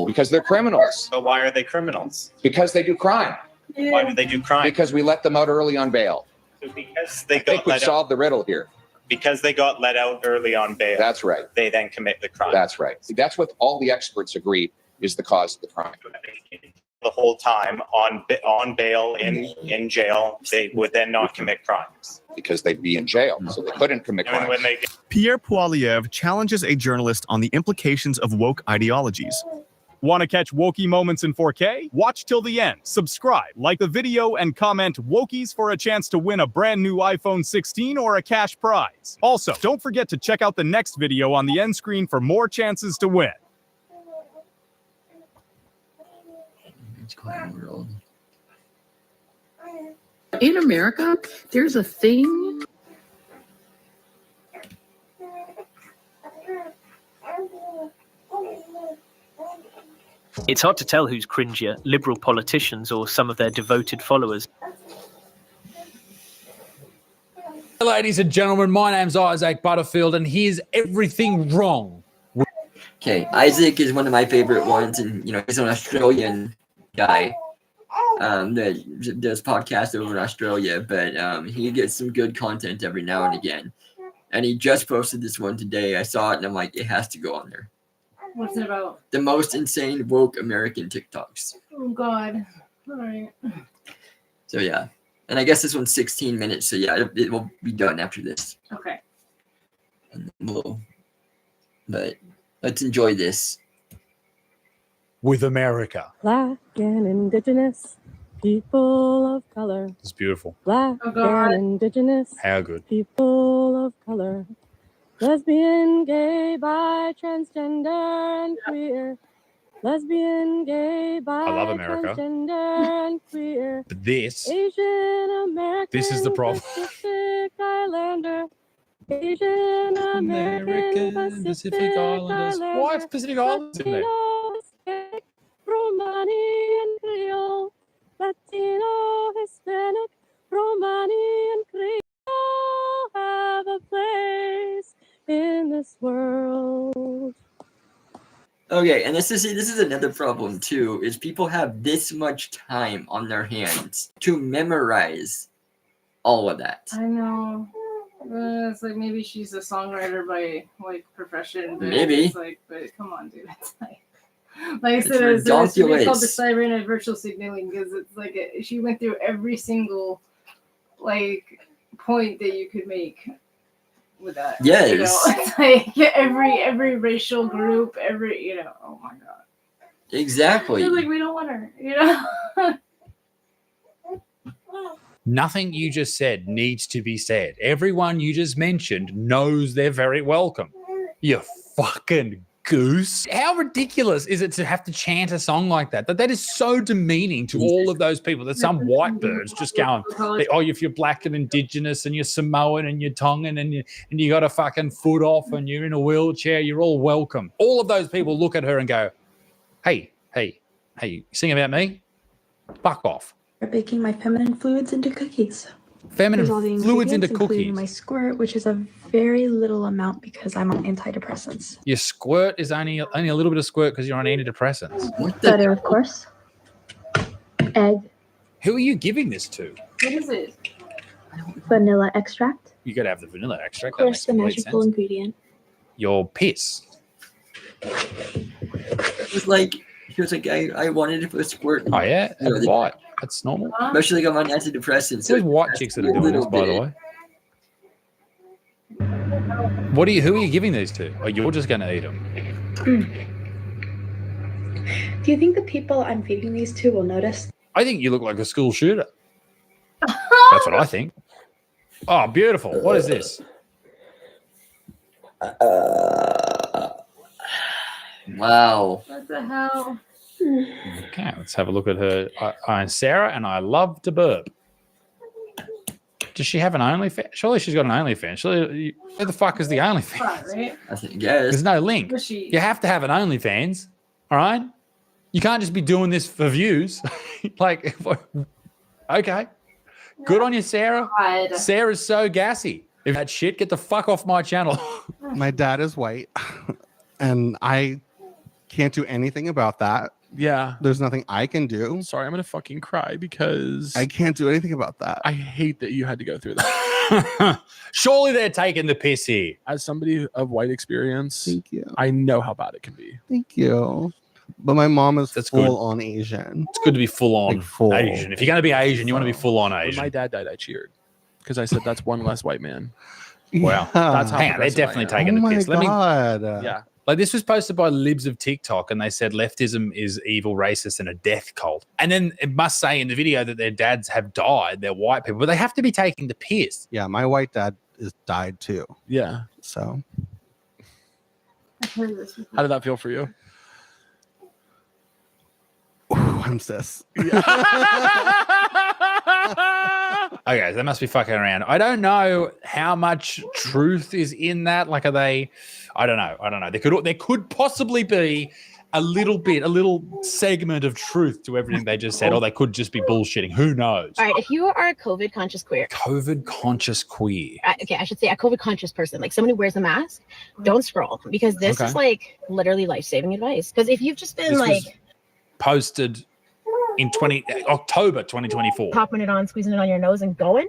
because they're criminals. So why are they criminals? Because they do crime. Why do they do crime? Because we let them out early on bail. So because they I think we've solved the riddle here. Because they got let out early on bail. That's right. They then commit the crime. That's right. See, that's what all the experts agree is the cause of the crime. The whole time on bail in jail, they would then not commit crimes. Because they'd be in jail, so they couldn't commit crimes. When they Pierre Poilievre challenges a journalist on the implications of woke ideologies. Want to catch wokey moments in 4K? Watch till the end. Subscribe, like the video, and comment wokies for a chance to win a brand new iPhone 16 or a cash prize. Also, don't forget to check out the next video on the end screen for more chances to win. In America, there's a thing. It's hard to tell who's cringier, liberal politicians or some of their devoted followers. Ladies and gentlemen, my name's Isaac Butterfield, and here's everything wrong. Okay, Isaac is one of my favorite ones, and he's an Australian guy that does podcasts over in Australia, but he gets some good content every now and again. And he just posted this one today. I saw it, and I'm like, it has to go on there. What's it about? The most insane woke American TikToks. Oh, God. All right. So, yeah. And I guess this one's 16 minutes, so yeah, it will be done after this. Okay. But let's enjoy this. With America. Black and indigenous people of color. It's beautiful. Black and indigenous How good. people of color. Lesbian, gay, bi, transgender, and queer. Lesbian, gay, bi, I love America. transgender, and queer. But this Asian American. is the problem. Pacific Islander. Asian American Pacific Islanders. Why is Pacific Islanders in there? Hispanic, Romani and Creole. Latino, Hispanic, Romani and Creole have a place in this world. Okay, and this is another problem too, is people have this much time on their hands to memorize all of that. I know. It's like maybe she's a songwriter by profession. But Maybe. It's like, but come on, dude. It's like I said, it's called the siren and virtual signaling because it's like she went through every single point that you could make with that. Yes. It's like every racial group, oh my God. Exactly. It's like we don't want her, Nothing you just said needs to be said. Everyone you just mentioned knows they're very welcome. You fucking goose. How ridiculous is it to have to chant a song like that? That is so demeaning to all of those people. That some white birds just going, oh, if you're black and indigenous and you're Samoan and you're Tongan and you got a fucking foot off and you're in a wheelchair, you're all welcome. All of those people look at her and go, hey, you sing about me? Fuck off. I'm baking my feminine fluids into cookies. Feminine Here's all the fluids into ingredients, including cookies. my squirt, which is a very little amount because I'm on antidepressants. Your squirt is only a little bit of squirt because you're on antidepressants. Butter, of course. Egg. Who are you giving this to? What is it? Vanilla extract. You got to have the vanilla extract. Of That course, makes the complete magical sense. ingredient. Your piss. It was like, I wanted to put a squirt. Oh yeah, that's white. That's normal. Especially like I'm on antidepressants. There's white chicks that are doing this, by the way. Who are you giving these to? Or you're just going to eat them? Do you think the people I'm feeding these to will notice? I think you look like a school shooter. That's what I think. Oh, beautiful. What is this? Wow. What the hell? Okay, let's have a look at her. I'm Sarah, and I love to burp. Does she have an OnlyFans? Surely she's got an OnlyFans. Surely, where the fuck is the OnlyFans? Right? I think, yes. There's no link. Was she- You have to have an OnlyFans, all right? You can't just be doing this for views. Like, okay. Good on you, Sarah. God. Sarah's so gassy. If that shit, get the fuck off my channel. My dad is white, and I can't do anything about that. Yeah. There's nothing I can do. Sorry, I'm gonna fucking cry because I can't do anything about that. I hate that you had to go through that. Surely they're taking the piss here. As somebody of white experience, Thank you. I know how bad it can be. Thank you. But my mom is That's full good. on Asian. It's good to be full on Like full. Asian. If you're going to be Asian, you want to be full on When Asian. my dad died, I cheered because I said that's one less white man. Wow. That's how Hang on, they're progressive I definitely am. taking the piss. God. Yeah. Like this was posted by libs of TikTok, and they said leftism is evil, racist, and a death cult. And then it must say in the video that their dads have died. They're white people, but they have to be taking the piss. Yeah, my white dad is died too. Yeah. So I've heard this before. How did that feel for you? I'm sis. Okay, they must be fucking around. I don't know how much truth is in that. Like, are they? I don't know. There could possibly be a little segment of truth to everything they just said, or they could just be bullshitting. Who knows? All right, if you are a COVID conscious queer, COVID conscious queer. okay, I should say a COVID conscious person, like someone who wears a mask, don't scroll because this Okay. is like literally life saving advice. Because if you've just been This like was posted in October 2024. popping it on, squeezing it on your nose, and going.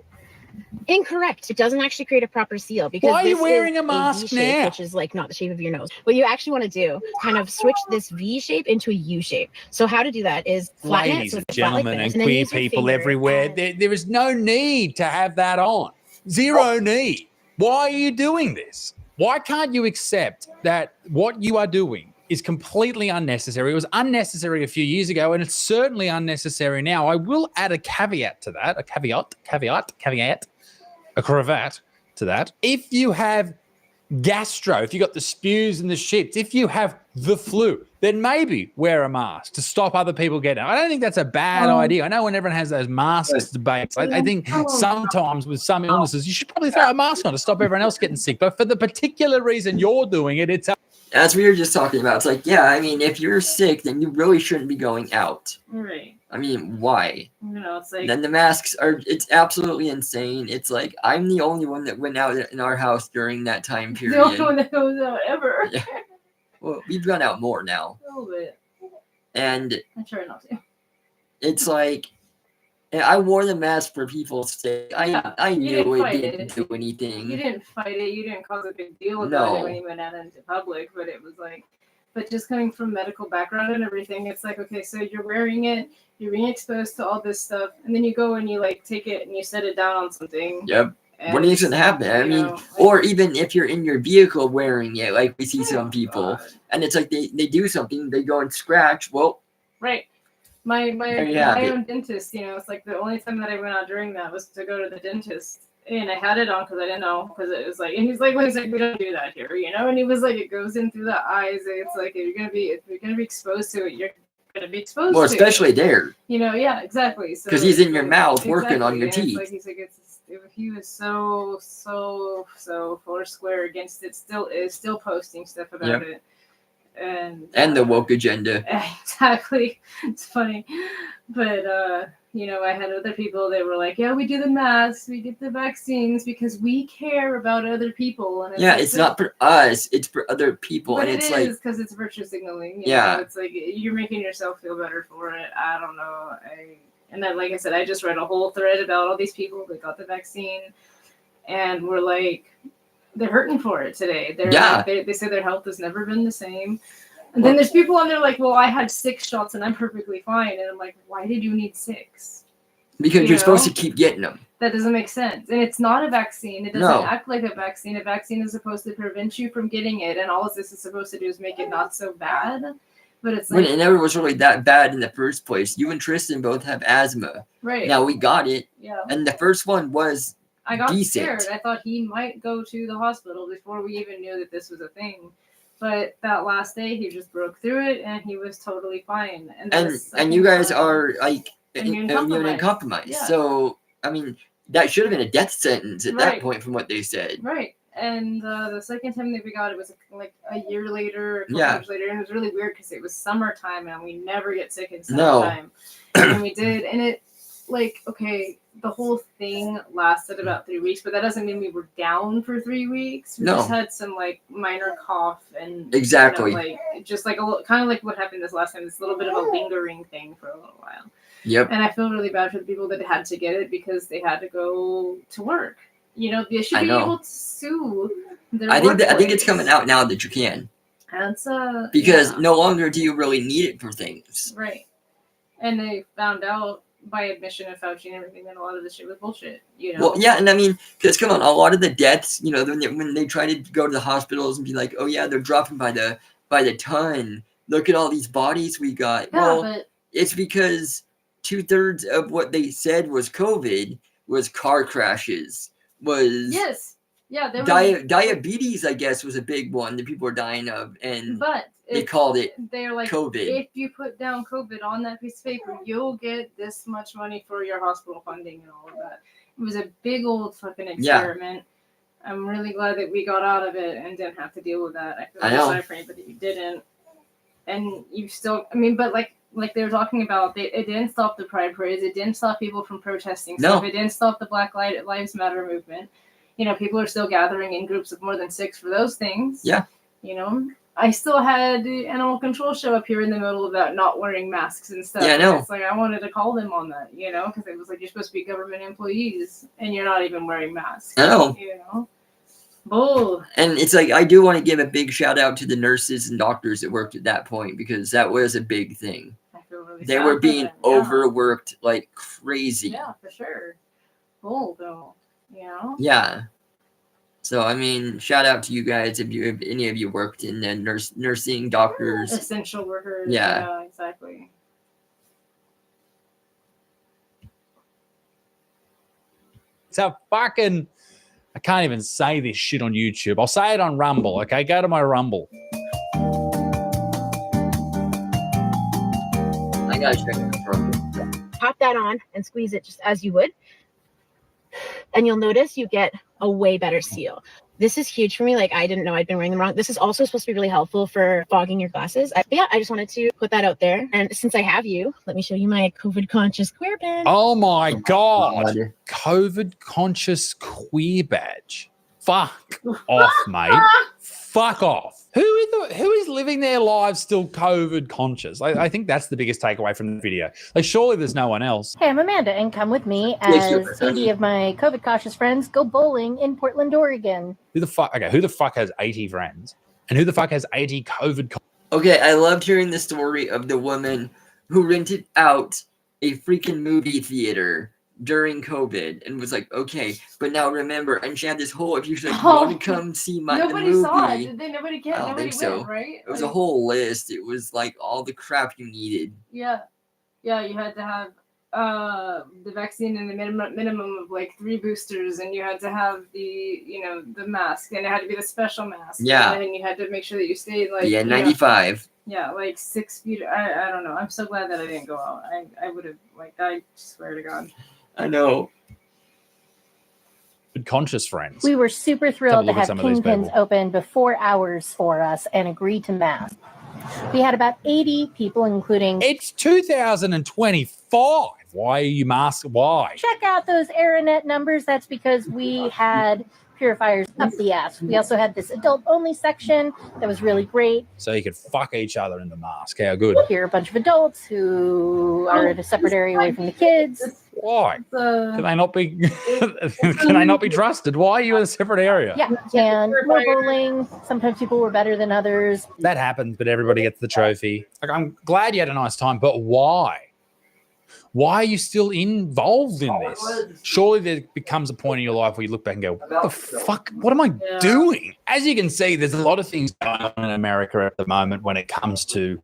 Incorrect. It doesn't actually create a proper seal because Why are you this wearing is a mask V-shape, now? which is like not the shape of your nose. What you actually want to do, kind of switch this V shape into a U shape. So how to do that is flatten it Ladies so and it's flat like gentlemen this, and then queer use your people finger everywhere, there is no need to have that on. Zero need. Why are you doing this? Why can't you accept that what you are doing is completely unnecessary? It was unnecessary a few years ago, and it's certainly unnecessary now. I will add a caveat to that, a cravat to that. If you have gastro, if you got the spews and the shits, if you have the flu, then maybe wear a mask to stop other people getting it. I don't think that's a bad idea. I know when everyone has those masks debates, I think sometimes with some illnesses, you should probably throw a mask on to stop everyone else getting sick. But for the particular reason you're doing it, it's as we were just talking about, it's like, yeah, I mean, if you're sick, then you really shouldn't be going out. Right. I mean, why? You know, it's like Then the masks it's absolutely insane. It's like, I'm the only one that went out in our house during that time period. the only one that goes out ever. Yeah. Well, we've gone out more now. A little bit. And I try not to. it's like, and I wore the mask for people's sake. I You knew didn't it fight didn't do anything. You didn't fight it. You didn't cause a big deal about No. it when you went out into public. But it was like, but just coming from medical background and everything, it's like, okay, so you're wearing it, you're being exposed to all this stuff, and then you go and you like take it and you set it down on something. Yep. What do you think happen? I you mean, know, or even if you're in your vehicle wearing it, like we see some people, and it's like they do something, they go and scratch. Well, Right. My There you have my it. own dentist, you know, it's like the only time that I went out during that was to go to the dentist. and I had it on because I didn't know, because it was like, and he's like, we don't do that here, you know. And he was like, it goes in through the eyes. It's like if you're gonna be exposed to it, you're gonna be exposed. Well, to especially it. there. You know, yeah, exactly. So Because he's in your mouth working on your exactly. teeth. And it's like he was so four square against it. Still is still posting stuff about it. And the woke agenda. Exactly. It's funny. But you know, I had other people that were like, yeah, we do the masks, we get the vaccines because we care about other people. And It's not for us, it's for other people. But And it's it is like, because it's virtue signaling. Yeah. Know? It's like you're making yourself feel better for it. I don't know. And then, like I said, I just read a whole thread about all these people that got the vaccine and were like, they're hurting for it today. They say their health has never been the same. And then there's people on there like, well, I had 6 shots and I'm perfectly fine. And I'm like, why did you need 6? because you're supposed to keep getting them. That doesn't make sense. And it's not a vaccine. It doesn't No. act like a vaccine. A vaccine is supposed to prevent you from getting it. And all of this is supposed to do is make it not so bad. But it's When like, it never was really that bad in the first place. You and Tristan both have asthma. Right. Now we got it. Yeah. And the first one was I got decent. scared. I thought he might go to the hospital before we even knew that this was a thing. But that last day, he just broke through it, and he was totally fine. And you guys are like immune Immunocompromised. compromised. Yeah. So I mean, that should have been a death sentence at that Right. point, from what they said. Right. And the second time that we got it was like a year later, a couple Yeah. years later, and it was really weird because it was summertime, and we never get sick in No. summertime. And we did, and it like okay, the whole thing lasted about 3 weeks, but that doesn't mean we were down for 3 weeks. We No. just had some like minor cough and Exactly. like just like a little, kind of like what happened this last time. This little bit of a lingering thing for a little while. Yep. And I feel really bad for the people that had to get it because they had to go to work. You know, they should I be know. able to sue their I think it's workplace. coming out now that you can, That's because yeah. no longer do you really need it for things. Right. And they found out by admission of Fauci and everything that a lot of this shit was bullshit. You know. Well, yeah, and I mean, because come on, a lot of the deaths, you know, when they try to go to the hospitals and be like, oh yeah, they're dropping by the ton. Look at all these bodies we got. Yeah, well, but it's because 2/3 of what they said was COVID was car crashes, was yes, yeah, there was. diabetes, I guess, was a big one that people were dying of, and But they called it they're like, COVID. if you put down COVID on that piece of paper, you'll get this much money for your hospital funding and all of that. It was a big old fucking Yeah. experiment. I'm really glad that we got out of it and didn't have to deal with that. I feel I really know. sorry for anybody who didn't. And you still, I mean, but like they were talking about, it didn't stop the Pride parades. It didn't stop people from protesting No. stuff. It didn't stop the Black Lives Matter movement. You know, people are still gathering in groups of more than 6 for those things. Yeah. You know, I still had animal control show up here in the middle of that, not wearing masks and stuff. Yeah, I know. It's like I wanted to call them on that, you know, because it was like, you're supposed to be government employees and you're not even wearing masks. I know. You know, bull. And it's like, I do want to give a big shout out to the nurses and doctors that worked at that point, because that was a big thing. I feel really They sad were for being them, yeah. overworked like crazy. Yeah, for sure. Bull though, you know. Yeah. So I mean, shout out to you guys if any of you worked in the nursing, doctors. Essential workers. Yeah. Yeah, exactly. So fucking, I can't even say this shit on YouTube. I'll say it on Rumble. Okay, go to my Rumble. I gotta check it out. Pop that on and squeeze it just as you would. And you'll notice you get a way better seal. This is huge for me. Like, I didn't know I'd been wearing them wrong. This is also supposed to be really helpful for fogging your glasses. I just wanted to put that out there. And since I have you, let me show you my COVID conscious queer badge. Oh my God. COVID conscious queer badge. Fuck off, mate. Fuck off. Who is living their lives still COVID conscious? I think that's the biggest takeaway from the video. Like, surely there's no one else. Hey, I'm Amanda, and come with me Yes, as 80 of my COVID cautious friends go bowling in Portland, Oregon. Who the fuck has 80 friends? And who the fuck has 80 COVID? Okay, I loved hearing the story of the woman who rented out a freaking movie theater during COVID and was like, okay, but now remember, and she had this whole, if you should want to come see the Nobody movie. saw it. Did they? Nobody get. I don't Nobody think so. went, right? It was a whole list. It was like all the crap you needed. Yeah, yeah. You had to have the vaccine and the minimum of like 3 boosters, and you had to have the mask, and it had to be the special mask. Yeah. And then you had to make sure that you stayed like Yeah, 95. Yeah, like 6 feet. I don't know. I'm so glad that I didn't go out. I would have like I swear to God. I know. Conscious friends. We were super thrilled to look at have some of these Kingpins people. open before hours for us and agree to mask. We had about 80 people, including. It's 2025. Why are you masked? Why? Check out those Aranet numbers. That's because we had purifiers up the ass. We also had this adult-only section that was really great. So you could fuck each other in the mask. How good. Here are a bunch of adults who are in a separate area away from the kids. Why? Can I not be? Can I not be trusted? Why are you in a separate area? Yeah, and more bowling. Sometimes people were better than others. That happens, but everybody gets the trophy. Like, I'm glad you had a nice time, but why? Why are you still involved in this? Surely there becomes a point in your life where you look back and go, what the fuck? What am I doing? As you can see, there's a lot of things going on in America at the moment when it comes to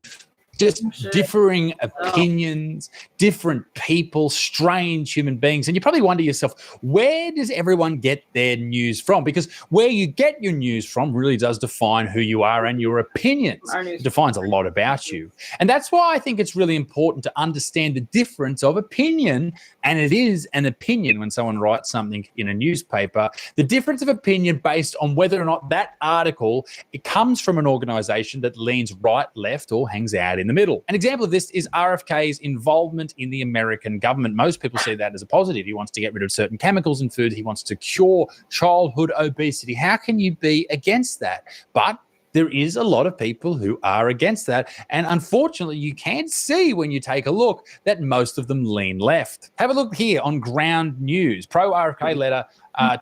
just differing opinions, different people, strange human beings. And you probably wonder yourself, where does everyone get their news from? Because where you get your news from really does define who you are and your opinions. It defines a lot about you. And that's why I think it's really important to understand the difference of opinion. And it is an opinion when someone writes something in a newspaper, the difference of opinion based on whether or not that article, it comes from an organization that leans right, left, or hangs out in the middle. An example of this is RFK's involvement in the American government. Most people see that as a positive. He wants to get rid of certain chemicals in food. He wants to cure childhood obesity. How can you be against that? But there is a lot of people who are against that. And unfortunately, you can see when you take a look that most of them lean left. Have a look here on Ground News. Pro-RFK letter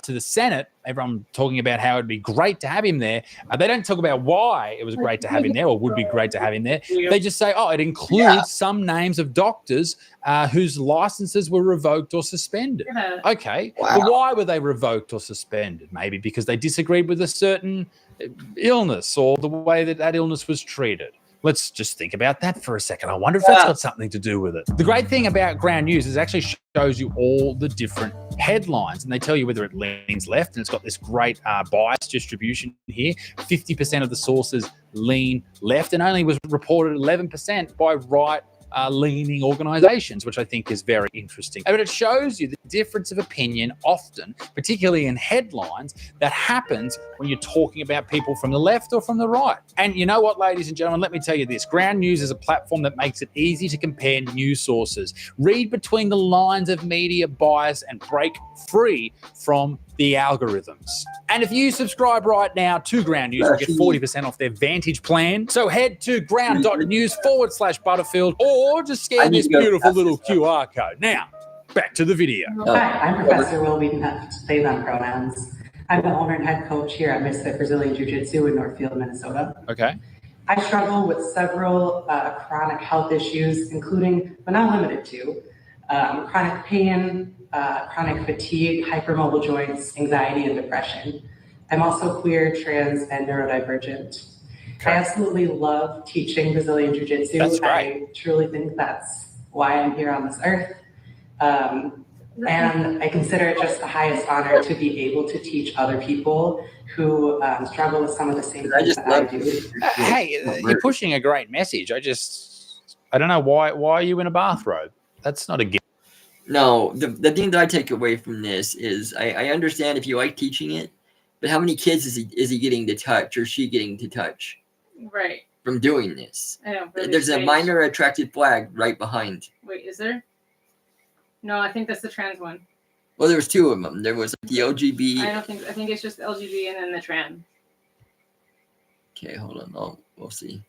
to the Senate. Everyone talking about how it'd be great to have him there. They don't talk about why it was great to have him there or would be great to have him there. They just say, oh, it includes some names of doctors whose licenses were revoked or suspended. Okay, but why were they revoked or suspended? Maybe because they disagreed with a certain illness or the way that that illness was treated. Let's just think about that for a second. I wonder if that's got something to do with it. The great thing about Ground News is it actually shows you all the different headlines, and they tell you whether it leans left, and it's got this great bias distribution here. 50% of the sources lean left, and only was reported 11% by right leaning organizations, which I think is very interesting. But it shows you the difference of opinion often, particularly in headlines, that happens when you're talking about people from the left or from the right. And you know what, ladies and gentlemen, let me tell you this. Ground News is a platform that makes it easy to compare news sources, read between the lines of media bias, and break free from the algorithms. And if you subscribe right now to Ground News, you get 40% off their Vantage plan. So head to ground.news/Butterfield or just scan this beautiful little QR code. Now, back to the video. Hi, I'm Professor Will Wiedenheft, they them pronouns. I'm the owner and head coach here at Miss Brazilian Jiu-Jitsu in Northfield, Minnesota. Okay. I struggle with several chronic health issues, including, but not limited to, chronic pain, chronic fatigue, hypermobile joints, anxiety, and depression. I'm also queer, trans, and neurodivergent. I absolutely love teaching Brazilian Jiu-Jitsu. That's right. I truly think that's why I'm here on this earth. And I consider it just the highest honor to be able to teach other people who struggle with some of the same things that I do. Hey, you're pushing a great message. I don't know why are you in a bathrobe? That's not a gift. No, the thing that I take away from this is I understand if you like teaching it, but how many kids is he getting to touch or she getting to touch? Right. From doing this. I know. Really There's a strange. minor attracted flag right behind. Wait, is there? No, I think that's the trans one. Well, there was 2 of them. There was the LGB. I think it's just LGB and then the trans. Okay, hold on. We'll see.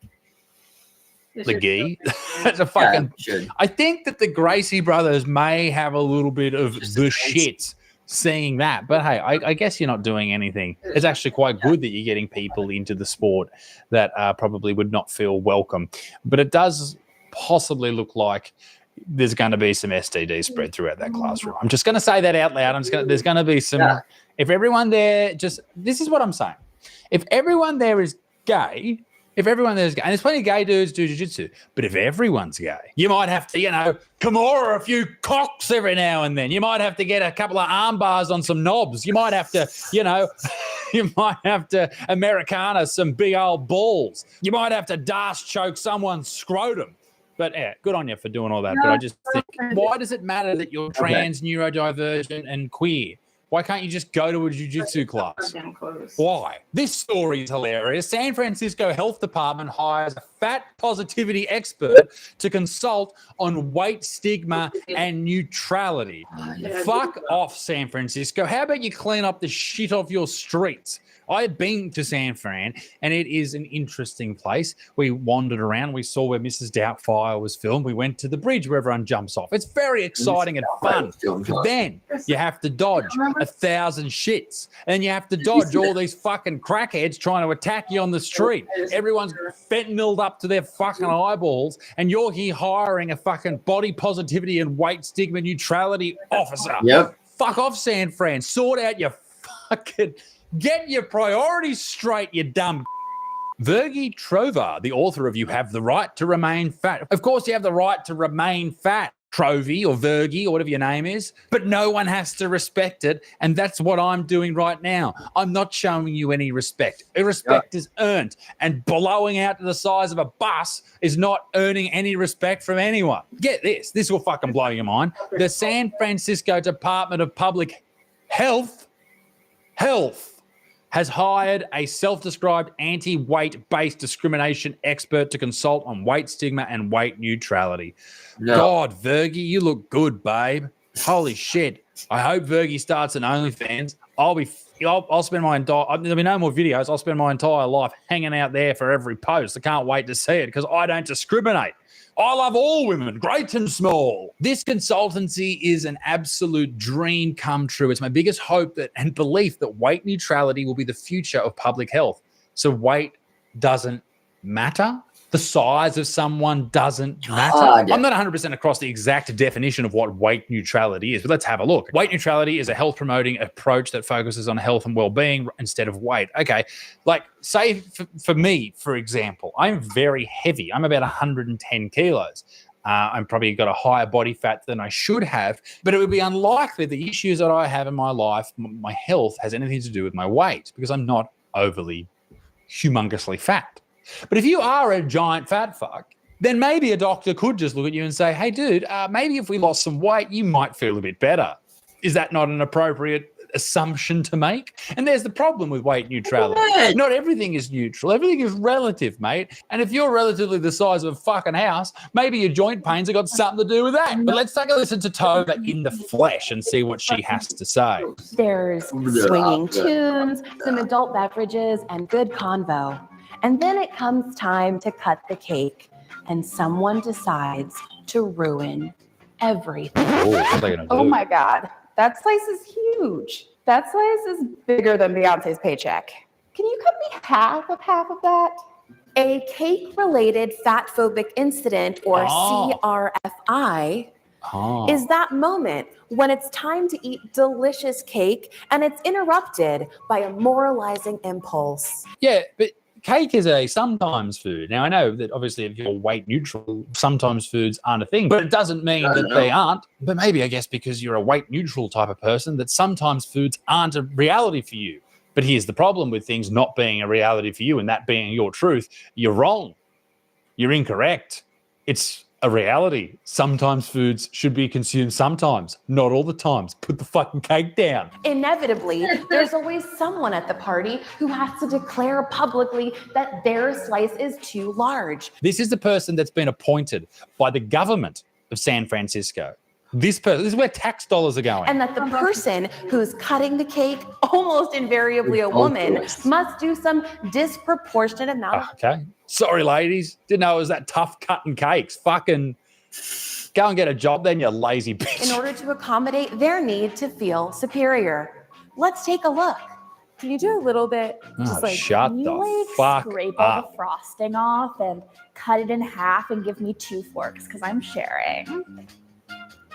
The gay. That's a fucking. I think that the Gracie brothers may have a little bit of the shit seeing that, but hey, I guess you're not doing anything. It's actually quite good that you're getting people into the sport that probably would not feel welcome. But it does possibly look like there's going to be some STD spread throughout that classroom. I'm just going to say that out loud. There's going to be some. If everyone there this is what I'm saying. If everyone there is gay, If everyone there's gay, and there's plenty of gay dudes do jiu-jitsu, but if everyone's gay, you might have to, Kimura a few cocks every now and then. You might have to get a couple of arm bars on some knobs. You might have to, you might have to Americana some big old balls. You might have to dash choke someone's scrotum. But yeah, good on you for doing all that. But I just think, why does it matter that you're trans, neurodivergent, and queer? Why can't you just go to a jiu-jitsu class? Why? This story is hilarious. San Francisco Health Department hires a fat positivity expert to consult on weight stigma and neutrality. Fuck off, San Francisco. How about you clean up the shit off your streets? I had been to San Fran, and it is an interesting place. We wandered around. We saw where Mrs. Doubtfire was filmed. We went to the bridge where everyone jumps off. It's very exciting and fun. But then you have to dodge 1,000 shits, and you have to dodge all these fucking crackheads trying to attack you on the street. Everyone's fentanyled up to their fucking eyeballs, and you're here hiring a fucking body positivity and weight stigma neutrality officer. Yep. Fuck off, San Fran. Sort out your fucking... Get your priorities straight, you dumb. Virgie Trovar, the author of You Have the Right to Remain Fat. Of course, you have the right to remain fat, Trovy or Virgie or whatever your name is, but no one has to respect it. And that's what I'm doing right now. I'm not showing you any respect. Respect is earned. And blowing out to the size of a bus is not earning any respect from anyone. Get this. This will fucking blow your mind. The San Francisco Department of Public Health has hired a self-described anti-weight-based discrimination expert to consult on weight stigma and weight neutrality. No. God, Virgie, you look good, babe. Holy shit. I hope Virgie starts an OnlyFans. I'll spend my entire... There'll be no more videos. I'll spend my entire life hanging out there for every post. I can't wait to see it because I don't discriminate. I love all women, great and small. This consultancy is an absolute dream come true. It's my biggest hope and belief that weight neutrality will be the future of public health. So weight doesn't matter. The size of someone doesn't matter. I'm not 100% across the exact definition of what weight neutrality is, but let's have a look. Weight neutrality is a health promoting approach that focuses on health and well-being instead of weight. Okay, like say for me, for example, I'm very heavy. I'm about 110 kilos. I'm probably got a higher body fat than I should have, but it would be unlikely the issues that I have in my life, my health, has anything to do with my weight because I'm not overly humongously fat. But if you are a giant fat fuck, then maybe a doctor could just look at you and say, hey, dude, maybe if we lost some weight, you might feel a bit better. Is that not an appropriate assumption to make? And there's the problem with weight neutrality. Not everything is neutral. Everything is relative, mate. And if you're relatively the size of a fucking house, maybe your joint pains have got something to do with that. But let's take a listen to Tova in the flesh and see what she has to say. There's swinging tunes, some adult beverages, and good convo. And then it comes time to cut the cake, and someone decides to ruin everything. Oh my God, that slice is huge. That slice is bigger than Beyonce's paycheck. Can you cut me half of that? A cake-related fat-phobic incident, or CRFI, is that moment when it's time to eat delicious cake and it's interrupted by a moralizing impulse. Yeah, but cake is a sometimes food. Now, I know that obviously if you're weight neutral, sometimes foods aren't a thing, but it doesn't mean that they aren't. But maybe, I guess, because you're a weight neutral type of person, that sometimes foods aren't a reality for you. But here's the problem with things not being a reality for you and that being your truth. You're wrong. You're incorrect. It's a reality. Sometimes foods should be consumed sometimes, not all the times. Put the fucking cake down. Inevitably, there's always someone at the party who has to declare publicly that their slice is too large. This is the person that's been appointed by the government of San Francisco. This is where tax dollars are going. And that the person who's cutting the cake, almost invariably a woman, must do some disproportionate amount. Okay. Sorry, ladies. Didn't know it was that tough cutting cakes. Fucking go and get a job then, you lazy bitch. In order to accommodate their need to feel superior. Let's take a look. Can you do a little bit? Just shut the fuck scrape up. all the frosting off and cut it in half and give me 2 forks because I'm sharing.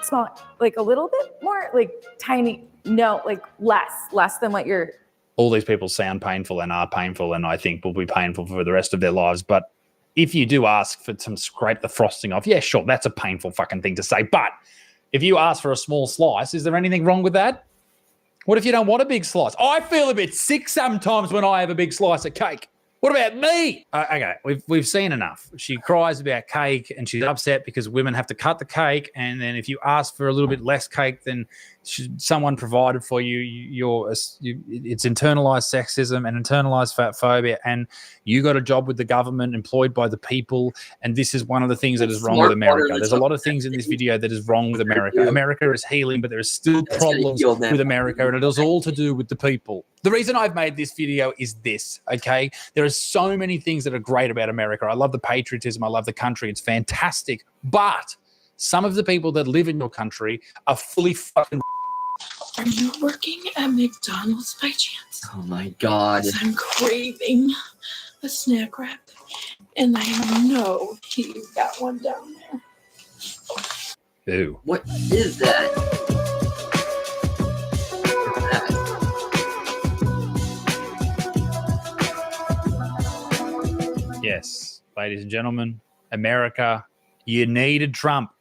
Small, like a little bit more, like tiny. No, like less than what you're all these people sound painful and are painful, and I think will be painful for the rest of their lives. But if you do ask for some scrape the frosting off, yeah, sure, that's a painful fucking thing to say. But if you ask for a small slice, is there anything wrong with that? What if you don't want a big slice? I feel a bit sick sometimes when I have a big slice of cake. What about me? Okay, we've seen enough. She cries about cake and she's upset because women have to cut the cake, and then if you ask for a little bit less cake than someone provided for you, it's internalized sexism and internalized fat phobia, and you got a job with the government, employed by the people, and this is one of the things that is wrong with America. There's a lot of things in this video that is wrong with America. America is healing, but there are still problems with America, and it is all to do with the people. The reason I've made this video is this, okay? There are so many things that are great about America. I love the patriotism. I love the country. It's fantastic. But some of the people that live in your country are fully fucking... Are you working at McDonald's by chance? Oh my God. 'Cause I'm craving a snack wrap, and I know you got one down there. Ew. What is that? Yes, ladies and gentlemen, America, you needed Trump.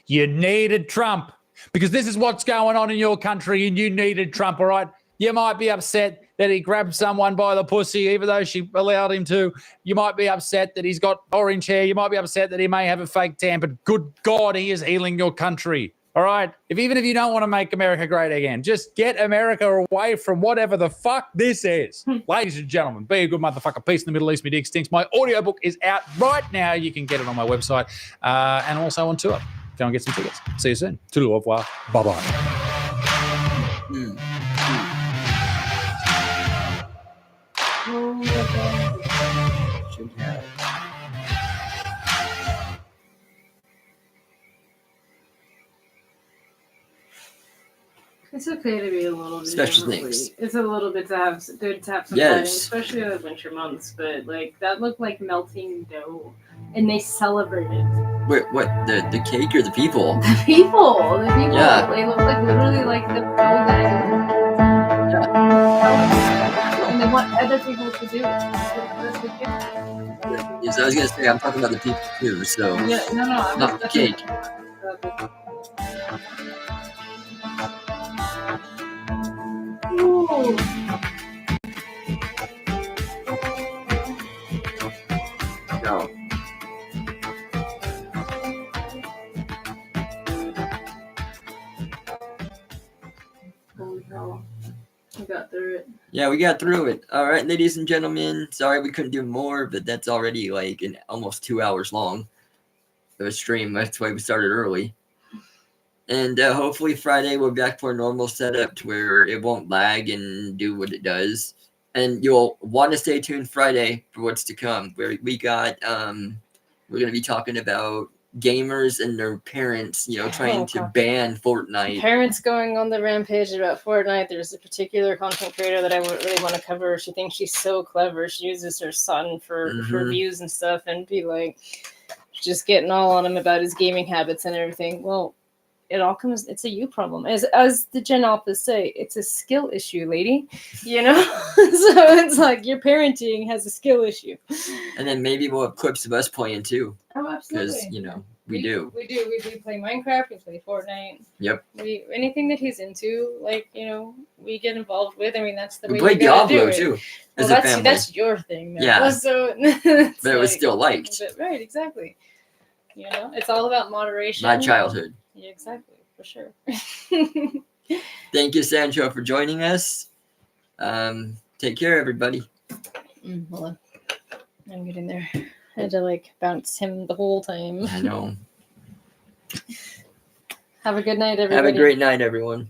You needed Trump because this is what's going on in your country, and you needed Trump, all right? You might be upset that he grabbed someone by the pussy, even though she allowed him to. You might be upset that he's got orange hair. You might be upset that he may have a fake tan, but good God, he is healing your country. All right. Even if you don't want to make America great again, just get America away from whatever the fuck this is. Ladies and gentlemen, be a good motherfucker. Peace in the Middle East. Me dick stinks. My audiobook is out right now. You can get it on my website and also on tour. Go and get some tickets. See you soon. Toodle au revoir. Bye-bye. Should have. It's okay to be a little bit Special differently. things. It's a little bit good to have some Yes. fighting, especially in the winter months. But like that looked like melting dough, and they celebrated. Wait, what? The cake or the people? The people. Yeah. They look like literally like the dough that. And they want other people to do it. That's the gift. Yes, I was gonna say I'm talking about the people too. So Yeah, no, not the cake. Ooh. No. Holy hell. We got through it. Yeah, we got through it. All right, ladies and gentlemen. Sorry we couldn't do more, but that's already like almost 2 hours long of a stream. That's why we started early. And hopefully Friday we're back for a normal setup to where it won't lag and do what it does. And you'll want to stay tuned Friday for what's to come. Where we got we're gonna be talking about gamers and their parents, trying to ban Fortnite. Parents going on the rampage about Fortnite. There's a particular content creator that I would really want to cover. She thinks she's so clever. She uses her son for views and stuff, and be like, just getting all on him about his gaming habits and everything. Well, it's a you problem. As the Gen Alphas say, it's a skill issue, lady. So it's like your parenting has a skill issue. And then maybe we'll have clips of us playing too. Oh, absolutely. Because, we do. We do play Minecraft, we play Fortnite. Yep. Anything that he's into, we get involved with. I mean, that's the way we played you gotta Diablo do it. too. Well, that's your thing. Though. Yeah. So, but it was still liked. Right, exactly. It's all about moderation. My childhood. Yeah, exactly, for sure. Thank you, Sancho, for joining us. Take care, everybody. Hold on. I'm getting there. I had to bounce him the whole time. I know. Have a good night, everybody. Have a great night, everyone.